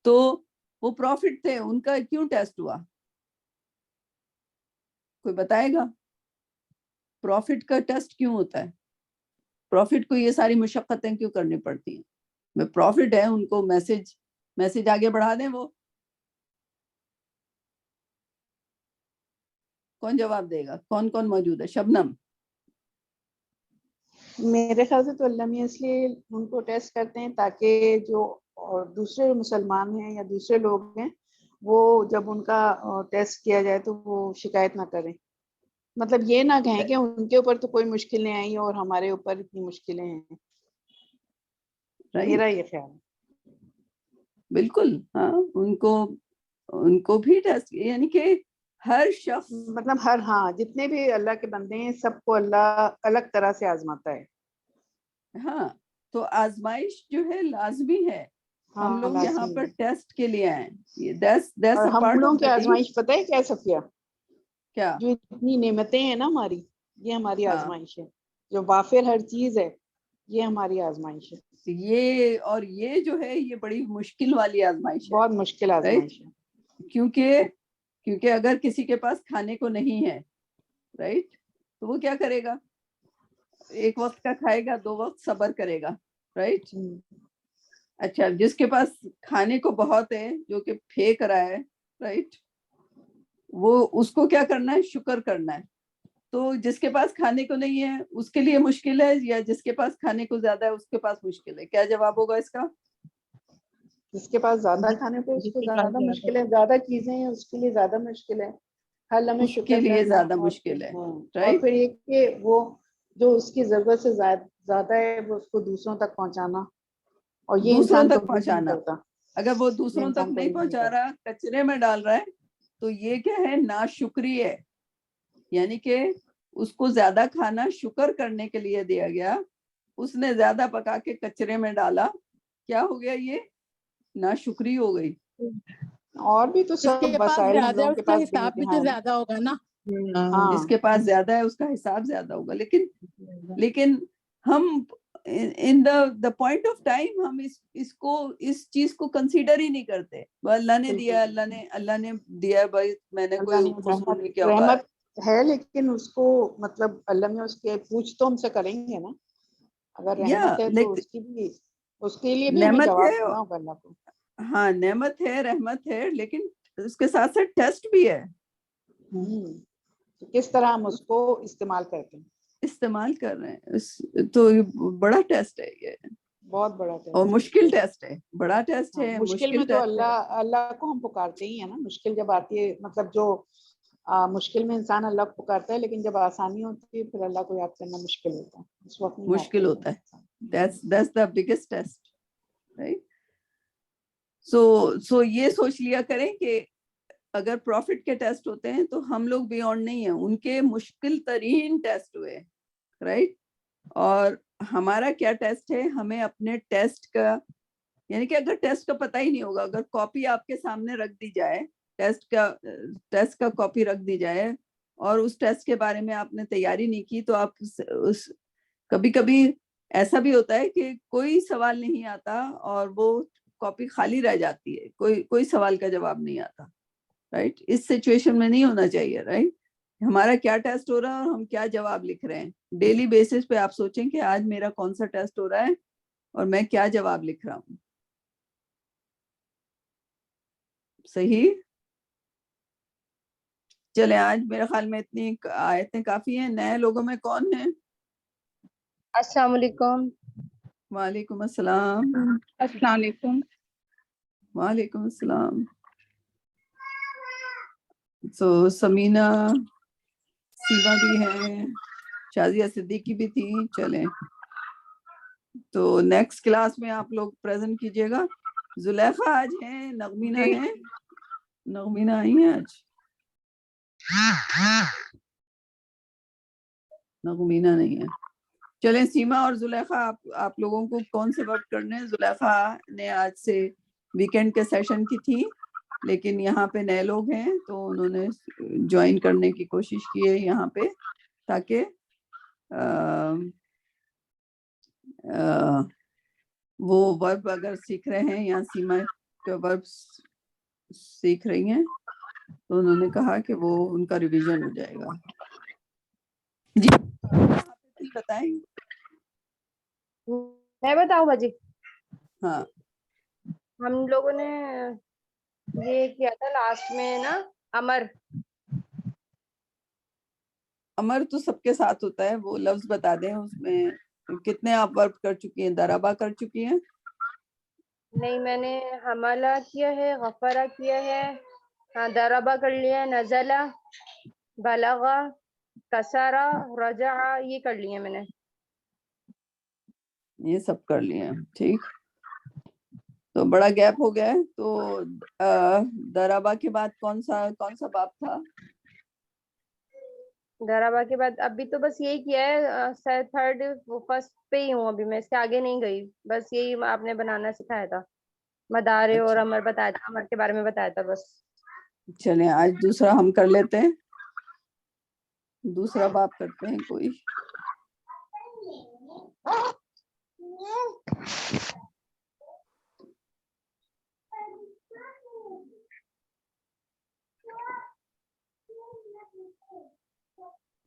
تو وہ پروفٹ تھے، ان کا کیوں ٹیسٹ ہوا؟ کوئی بتائے گا پروفٹ کا ٹیسٹ کیوں ہوتا ہے؟ پروفٹ کو یہ ساری مشقتیں کیوں کرنی پڑتی ہیں؟ میں پروفٹ ہے، ان کو میسج آگے بڑھا دیں. وہ کون جواب دے گا؟ کون موجود ہے؟ شبنم. میرے خیال سے تو اللہ میاں اس لیے ان کو ٹیسٹ کرتے ہیں تاکہ جو اور دوسرے مسلمان ہیں یا دوسرے لوگ ہیں وہ جب ان کا ٹیسٹ کیا جائے تو وہ شکایت نہ کریں. مطلب یہ نہ کہیں کہ ان کے اوپر تو کوئی مشکلیں آئیں اور ہمارے اوپر اتنی مشکلیں ہیں. میرا یہ خیال ہے. بالکل ہاں، ان کو بھی ٹیسٹ، یعنی کہ ہر شخص مطلب ہاں جتنے بھی اللہ کے بندے ہیں سب کو اللہ الگ طرح سے آزماتا ہے. ہاں تو آزمائش جو ہے لازمی ہے. ہم لوگ یہاں پر ٹیسٹ کے لیے آئے ہیں. اور ہم لوگوں کی آزمائش پتہ ہے کیا صفیہ؟ کیا؟ جو اتنی نعمتیں ہیں نا ہماری، یہ ہماری ہاں. آزمائش ہے. جو وافر ہر چیز ہے یہ ہماری آزمائش ہے. یہ جو ہے یہ بڑی مشکل والی آزمائش ہے, بہت مشکل آزمائش ہے. کیونکہ اگر کسی کے پاس کھانے کو نہیں ہے, رائٹ, تو وہ کیا کرے گا؟ ایک وقت کا کھائے گا, 2 وقت صبر کرے گا, رائٹ. اچھا, جس کے پاس کھانے کو بہت ہے, جو کہ پھینک رہا ہے, رائٹ, وہ اس کو کیا کرنا ہے؟ شکر کرنا ہے. تو جس کے پاس کھانے کو نہیں ہے اس کے لیے مشکل ہے, یا جس کے پاس کھانے کو زیادہ ہے اس کے پاس مشکل ہے؟ کیا جواب ہوگا اس کا؟ جس کے پاس زیادہ کھانے کو اس کو زیادہ مشکل ہے, زیادہ چیزیں ہیں اس کے لیے زیادہ مشکل ہے, ہر لمحے اس شکر کے لیے کرنا. زیادہ مشکل ہے, اور رائٹ. پھر ایک کہ وہ جو اس کی ضرورت سے زیادہ ہے وہ اس کو دوسروں تک پہنچانا, اور یہ دوسروں انسان تک کبھی نہیں پہنچانا. کرتا. اگر وہ یہ دوسروں انسان تک کبھی نہیں پہنچا کرتا. رہا, کچرے میں ڈال رہا ہے, تو یہ کیا ہے؟ ناشکری ہے. یعنی کہ اس کو زیادہ کھانا شکر کرنے کے لیے دیا گیا, اس نے زیادہ پکا کے کچرے میں ڈالا, کیا ہو گیا؟ یہ ناشکری ہو گئی. اور بھی تو جس سب کے پاس وسائل ہم زیادہ ہے لوگوں اس کے کا پاس بے حساب بھی انتہا تو ہے. زیادہ ہوگا نا. جس کے پاس زیادہ ہے اس کا حساب زیادہ ہوگا. لیکن ہم ان دا پوائنٹ آف ٹائم ہم اس چیز کو کنسیڈر ہی نہیں کرتے. اللہ نے دیا, اللہ نے دیا, بھائی میں نے کوئی حصول نہیں کیا ہوگا. رحمت ہے, لیکن اس کو مطلب اللہ میں اس کے پوچھ تو ہم سے کریں گے نا. اگر رحمت ہے تو اس کے لیے بھی ہمیں نعمت جواب ہے, دینا ہوگا اللہ کو. ہاں نعمت ہے, رحمت ہے, لیکن اس کے ساتھ ساتھ ٹیسٹ بھی ہے. کس طرح ہم اس کو استعمال کرتے ہیں, استعمال کر رہے ہیں. تو بڑا ٹیسٹ ہے یہ, بہت بڑا ٹیسٹ, اور مشکل ٹیسٹ ہے, بڑا ٹیسٹ ہے, مشکل میں تو ٹیسٹ ہے. اللہ کو ہم پکارتے ہی ہیں نا. مشکل جب آتی ہے, مطلب جو مشکل میں انسان اللہ کو پکارتا ہے, لیکن جب آسانی ہوتی ہے پھر اللہ کو یاد کرنا مشکل ہوتا ہے, اس وقت نہیں یاد مشکل کرتا ہوتا ہے. That's the biggest test, right? So یہ سوچ لیا کریں کہ اگر پروفٹ کے ٹیسٹ ہوتے ہیں تو ہم لوگ بیونڈ نہیں ہیں, ان کے مشکل ترین ٹیسٹ ہوئے, رائٹ. اور ہمارا کیا ٹیسٹ ہے؟ ہمیں اپنے ٹیسٹ کا, یعنی کہ اگر ٹیسٹ کا پتہ ہی نہیں ہوگا, اگر کاپی آپ کے سامنے رکھ دی جائے, ٹیسٹ کا کاپی رکھ دی جائے, اور اس ٹیسٹ کے بارے میں آپ نے تیاری نہیں کی, تو آپ کبھی کبھی ایسا بھی ہوتا ہے کہ کوئی سوال نہیں آتا اور وہ کاپی خالی رہ جاتی ہے, کوئی سوال کا جواب نہیں آتا, رائٹ. اس سچویشن میں نہیں ہونا چاہیے, رائٹ. ہمارا کیا ٹیسٹ ہو رہا ہے اور ہم کیا جواب لکھ رہے ہیں. ڈیلی بیسس پہ آپ سوچیں کہ آج میرا کون سا ٹیسٹ ہو رہا ہے اور میں کیا جواب لکھ رہا ہوں. صحیح. چلیں, آج میرے خیال میں اتنی آیتیں کافی ہیں. نئے لوگوں میں کون ہیں؟ السلام علیکم. وعلیکم السلام. السلام علیکم. وعلیکم السلام. سمینا, سیما بھی ہیں, شازیہ صدیقی بھی تھی. چلیں, تو نیکسٹ کلاس میں آپ لوگ پریزنٹ کیجئے گا. زلیخا آج ہیں, نغمینہ ہیں, نغمینہ آئی ہیں آج, نغمینہ نہیں ہے. چلیں, سیما اور زلیخا, آپ لوگوں کو کون سے ورک کرنے ہیں؟ زلیخا نے آج سے ویکینڈ کے سیشن کی تھی, لیکن یہاں پہ نئے لوگ ہیں تو انہوں نے جوائن کرنے کی کوشش کی ہے یہاں پہ, تاکہ وہ ورب اگر سیکھ رہے ہیں یا سیما کا ورب سیکھ رہی ہیں تو انہوں نے کہا کہ وہ ان کا ریویژن ہو جائے گا. جی بتائیں. میں بتاؤں باجی؟ ہاں, ہم لوگوں نے یہ کیا تھا لاسٹ میں نا, امر تو سب کے ساتھ ہوتا ہے. وہ لفظ بتا دیں, اس میں کتنے آپ ورب کر چکی ہیں؟ درابا کر چکی ہیں؟ نہیں, میں نے حملہ کیا ہے, غفرہ کیا ہے, ہاں دربا کر لیا, نزلہ, بلغا, کسرا, رجع, یہ کر لیے میں نے. یہ سب کر لیے ہیں, ٹھیک. تو بڑا گیپ ہو گیا ہے. تو درابا کے بعد کون سا باب تھا؟ دربا کے بعد ابھی تو بس یہی کیا ہے, تھرڈ فرسٹ پہ ہی ہوں ابھی میں, اس کے آگے نہیں گئی. بس یہی آپ نے بنانا سکھایا تھا, مدارے اور اچھا, امر بتایا تھا, امر کے بارے میں بتایا تھا بس. چلیں آج دوسرا ہم کر لیتے ہیں, دوسرا باب کرتے ہیں. کوئی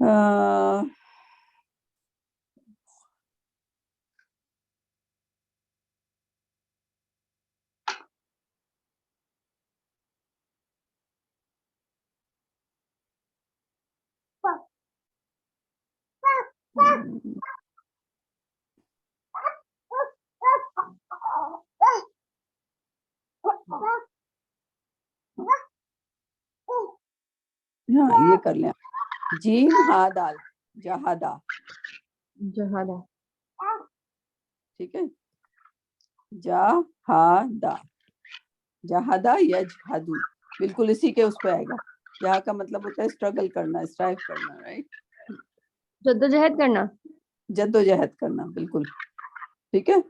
ہاں یہ کر لیں. جیم ہا دال جہادا. جہادا. ٹھیک ہے, جہادا جہادا یا جہادو بالکل اسی کے اس پہ آئے گا. جہاں کا مطلب ہوتا ہے اسٹرگل کرنا, اسٹرائیو کرنا, رائٹ, جدوجہد کرنا. جدوجہد کرنا, بالکل ٹھیک ہے.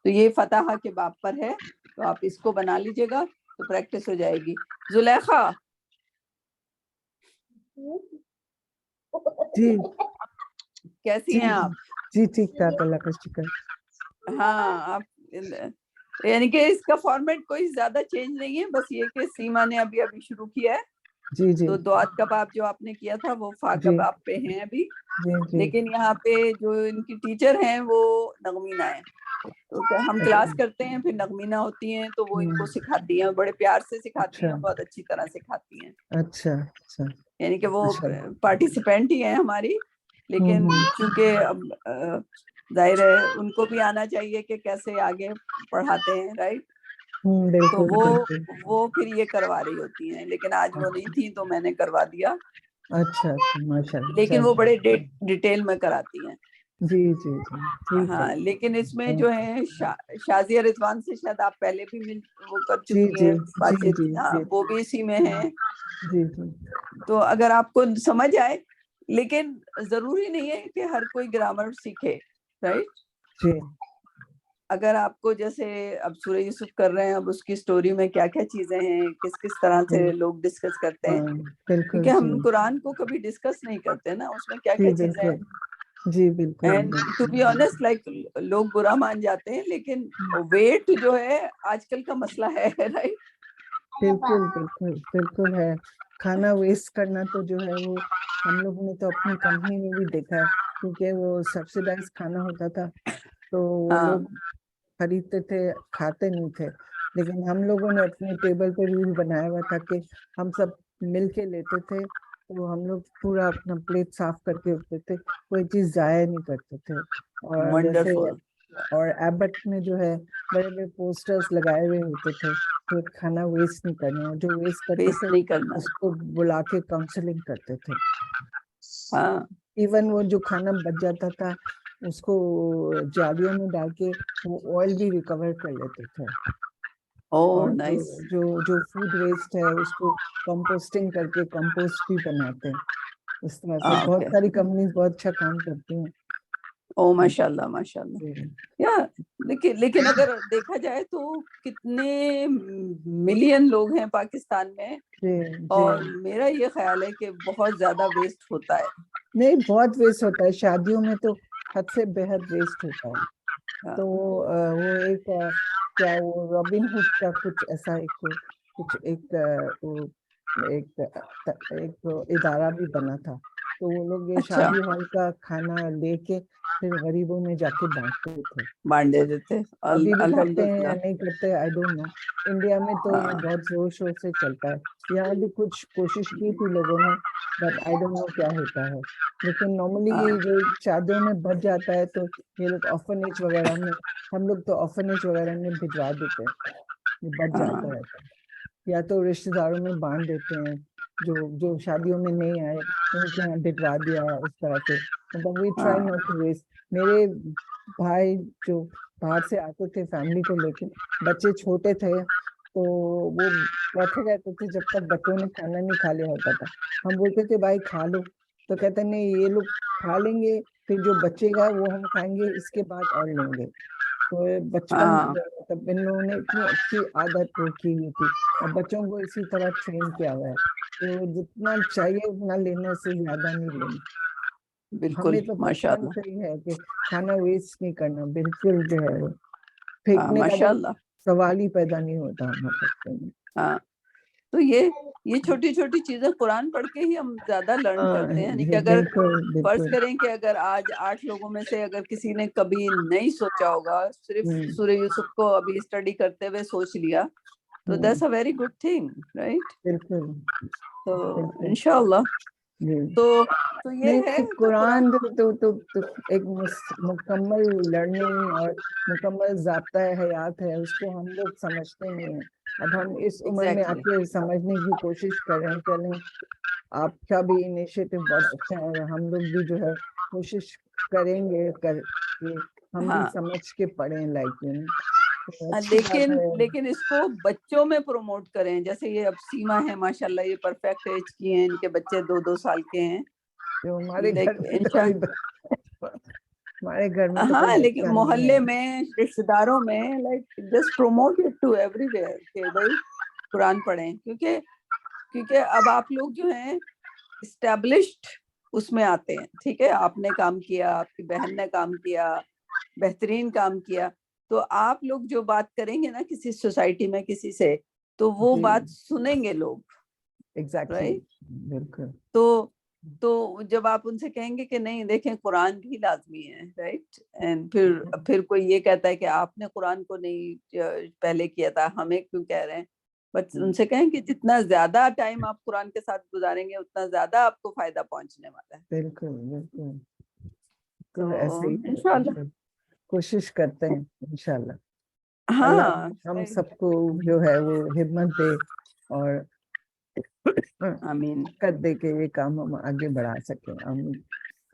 تو یہ فتح کے باب پر ہے, تو آپ اس کو بنا لیجئے گا تو پریکٹس ہو جائے گی. زلیخا جی کیسی ہیں آپ؟ جی ٹھیک ٹھاک, اللہ کا شکر. ہاں آپ یعنی کہ اس کا فارمیٹ کوئی زیادہ چینج نہیں ہے, بس یہ کہ سیما نے ابھی شروع کیا ہے. جی جی تو دعات کباب جو آپ نے کیا تھا وہ فا جی کباب پہ ہیں ابھی, جی جی. لیکن یہاں پہ جو ان کی ٹیچر ہیں وہ نغمینہ ہیں. تو ہم کلاس کرتے ہیں, پھر نغمینہ ہوتی ہیں تو وہ ان کو سکھاتی ہیں, بڑے پیار سے سکھاتی ہیں, بہت اچھی طرح سکھاتی ہیں. اچھا اچھا. یعنی کہ وہ پارٹیسپینٹ ہی ہیں ہماری, لیکن چونکہ اب ظاہر ہے ان کو بھی آنا چاہیے کہ کیسے آگے پڑھاتے ہیں, رائٹ. تو وہ پھر یہ کروا رہی ہوتی ہیں, لیکن آج وہ نہیں تھی تو میں نے کروا دیا. اچھا ماشاء اللہ. لیکن وہ بڑے ڈیٹیل میں کراتی ہیں. جی جی جی. ہاں لیکن اس میں جو ہے شازیہ رضوان سے شاید آپ پہلے بھی وہ کر جی چکی جی ہیں بات جی چیت, جی ہاں جی وہ بھی اسی میں ہیں. جی جی. تو اگر آپ کو سمجھ آئے, لیکن ضروری نہیں ہے کہ ہر کوئی گرامر سیکھے, رائٹ. جی اگر آپ کو جیسے اب سورہ یوسف کر رہے ہیں, اب اس کی سٹوری میں کیا کیا چیزیں ہیں, کس کس طرح سے لوگ ڈسکس کرتے ہیں, بالکل. کیونکہ ہم قرآن کو کبھی ڈسکس نہیں کرتے نا, اس میں کیا جی کیا چیزیں ہیں. جی بالکل. And to be honest like لوگ برا مان جاتے ہیں, لیکن ویٹ جو ہے آج کل کا مسئلہ ہے, رائٹ. بالکل بالکل بالکل ہے. کھانا ویسٹ کرنا تو جو ہے وہ ہم لوگوں نے تو اپنی کمپنی میں بھی دیکھا ہے, کیونکہ وہ سبسیڈائز کھانا ہوتا تھا تو وہ ہاں لوگ خریدتے تھے, کھاتے نہیں تھے. لیکن ہم لوگوں نے اپنے ٹیبل پہ رول بنایا ہوا تھا کہ ہم سب مل کے لیتے تھے, تو ہم لوگ پورا اپنا پلیٹ صاف کر کے رکھتے تھے, کوئی چیز ضائع نہیں کرتے تھے. اور جیسے ونڈرفل. اور ایبٹ میں جو ہے بڑے بڑے پوسٹرز لگائے ہوئے ہوتے تھے کہ کھانا ویسٹ نہیں کرنا, جو ویسٹ کرتے ویسٹ تھے نہیں کرنا. اس کو بلا کے کاؤنسلنگ کرتے تھے. ہاں ایون وہ جو کھانا بچ جاتا تھا اس کو جالیوں میں ڈال کے وہ آئل بھی ریکور کر لیتے تھے. او اور نائس. جو فوڈ ویسٹ ہے اس کو کمپوسٹنگ کر کے کمپوسٹ بھی بناتے ہیں. اس طرح سے بہت ساری کمپنیز بہت اچھا کام کرتی ہیں. او ماشاء اللہ ماشاء اللہ. یا لیکن اگر دیکھا جائے تو کتنے ملین لوگ ہیں پاکستان میں, اور میرا یہ خیال ہے کہ بہت زیادہ ویسٹ ہوتا ہے. نہیں, بہت ویسٹ ہوتا ہے. شادیوں میں تو حد سے بہت ویسٹ ہوتا ہے. تو وہ ایک کیا وہ رابن ہوڈ کا کچھ ایسا ایک ادارہ بھی بنا تھا, تو وہ لوگ یہ اچھا شادی ہال کا کھانا لے کے پھر غریبوں میں جا کے بانٹتے تھے. بانٹے دیتے. ابھی بھی کرتے ہیں یا الحمدللہ. نہیں کرتے, آئی ڈونٹ نو. انڈیا میں تو یہ بہت زور شور سے چلتا ہے. یہاں بھی کچھ کوشش کی تھی لوگوں نے, بٹ آئی ڈونٹ نو کیا ہوتا ہے. لیکن نارملی جو شادیوں میں بچ جاتا ہے تو یہ لوگ آرفنیج وغیرہ میں, ہم لوگ تو آرفنیج وغیرہ میں بھجوا دیتے ہیں, یہ بچ جاتا ہے. یا تو رشتے داروں میں بانٹ دیتے ہیں, جو شادیوں میں نہیں آئے ان کے یہاں بھجوا دیا. اس طرح سے مطلب we try not to waste. میرے بھائی جو باہر سے آتے تھے فیملی کو لے کے, بچے چھوٹے تھے تو وہ بیٹھے رہتے تھے جب تک بچوں نے کھانا نہیں کھا لیا ہوتا تھا. ہم بولتے تھے بھائی کھا لو, تو کہتے نہیں یہ لوگ کھا لیں گے, پھر جو بچے گا وہ ہم کھائیں گے, اس کے بعد اور لیں گے. تو بچپن تب ان لوگوں نے اتنی اچھی عادت کی ہوئی تھی, اور بچوں کو اسی طرح ٹرین کیا ہوا ہے. تو جتنا چاہیے اتنا لینے سے زیادہ نہیں لینا. بالکل ہمیں تو ماشاء بچپن اللہ. سے ہی ہے کہ کھانا ویسٹ نہیں کرنا, بالکل جو ہے وہ پھینکنے کا ماشاء تو اللہ. سوال ہی پیدا نہیں ہوتا ہمارے. ہاں تو یہ چھوٹی چھوٹی چیزیں قرآن پڑھ کے ہی ہم زیادہ لرن کرتے ہیں. یعنی کہ اگر فرض کریں کہ اگر آج 8 لوگوں میں سے اگر کسی نے کبھی نہیں سوچا ہوگا, صرف سورہ یوسف کو ابھی اسٹڈی کرتے ہوئے سوچ لیا, تو that's a very good thing, right. بالکل. تو انشاءاللہ تو یہ ہے قرآن تو ایک مکمل لرننگ اور مکمل ضابطہ حیات ہے, اس کو ہم لوگ سمجھتے نہیں ہیں. اب ہم اس عمر میں آ کے سمجھنے کی کوشش کریں. چلیں, آپ کا بھی انیشیٹو بہت اچھا ہے, اور ہم لوگ بھی جو ہے کوشش کریں گے کہ ہم بھی سمجھ کے پڑھیں. لائک لیکن اس کو بچوں میں پروموٹ کریں. جیسے یہ اب سیما ہے ماشاءاللہ, یہ پرفیکٹ ایج کی ہیں, ان کے بچے 2 سال کے ہیں. ہمارے گھر میں ہاں, لیکن محلے میں, رشتہ داروں میں, like just promote it to everywhere کہ بھائی قرآن پڑھیں. کیونکہ اب آپ لوگ جو ہیں اسٹیبلشڈ اس میں آتے ہیں. ٹھیک ہے, آپ نے کام کیا, آپ کی بہن نے کام کیا, بہترین کام کیا, تو آپ لوگ جو بات کریں گے نا کسی سوسائٹی میں کسی سے, تو وہ بات سنیں گے لوگ. ایگزیکٹلی, بالکل. تو جب آپ ان سے کہیں گے کہ نہیں دیکھیں قرآن بھی لازمی ہے, رائٹ, اینڈ پھر کوئی یہ کہتا ہے کہ آپ نے قرآن کو نہیں پہلے کیا تھا, ہمیں کیوں کہہ رہے ہیں. بٹ ان سے کہیں کہ جتنا زیادہ ٹائم آپ قرآن کے ساتھ گزاریں گے اتنا زیادہ آپ کو فائدہ پہنچنے والا ہے. بالکل بالکل. تو ایسے ہی انشاءاللہ کوشش کرتے ہیں انشاءاللہ. ہاں, ہم سب کو جو ہے وہ ہمت دے اور آمین کر دے کہ یہ کام ہم آگے بڑھا سکیں.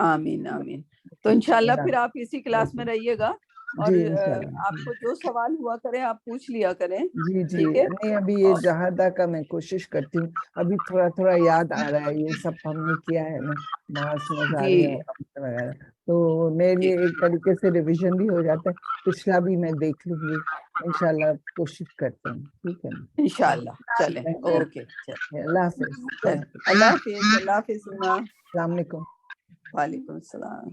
آمین آمین. تو انشاءاللہ پھر آپ اسی کلاس میں رہیے گا, اور جی انشاءاللہ. آپ کو جو سوال ہوا کریں آپ پوچھ لیا کریں. جی جی, ٹھیک ہے, نہیں ابھی یہ جہادہ کا میں کوشش کرتی ہوں. ابھی تھوڑا یاد آ رہا ہے, یہ سب ہم نے کیا ہے نا, ماس نظاریہ وغیرہ, تو میرے لیے ایک طریقے سے ریویژن بھی ہو جاتا ہے. پچھلا بھی میں دیکھ لوں گی انشاءاللہ, کوشش کرتے ہیں. ٹھیک ہے نا, انشاءاللہ. چلیں, اوکے, اللہ حافظ. اللہ حافظ. اللہ حافظ. السلام علیکم. وعلیکم السلام.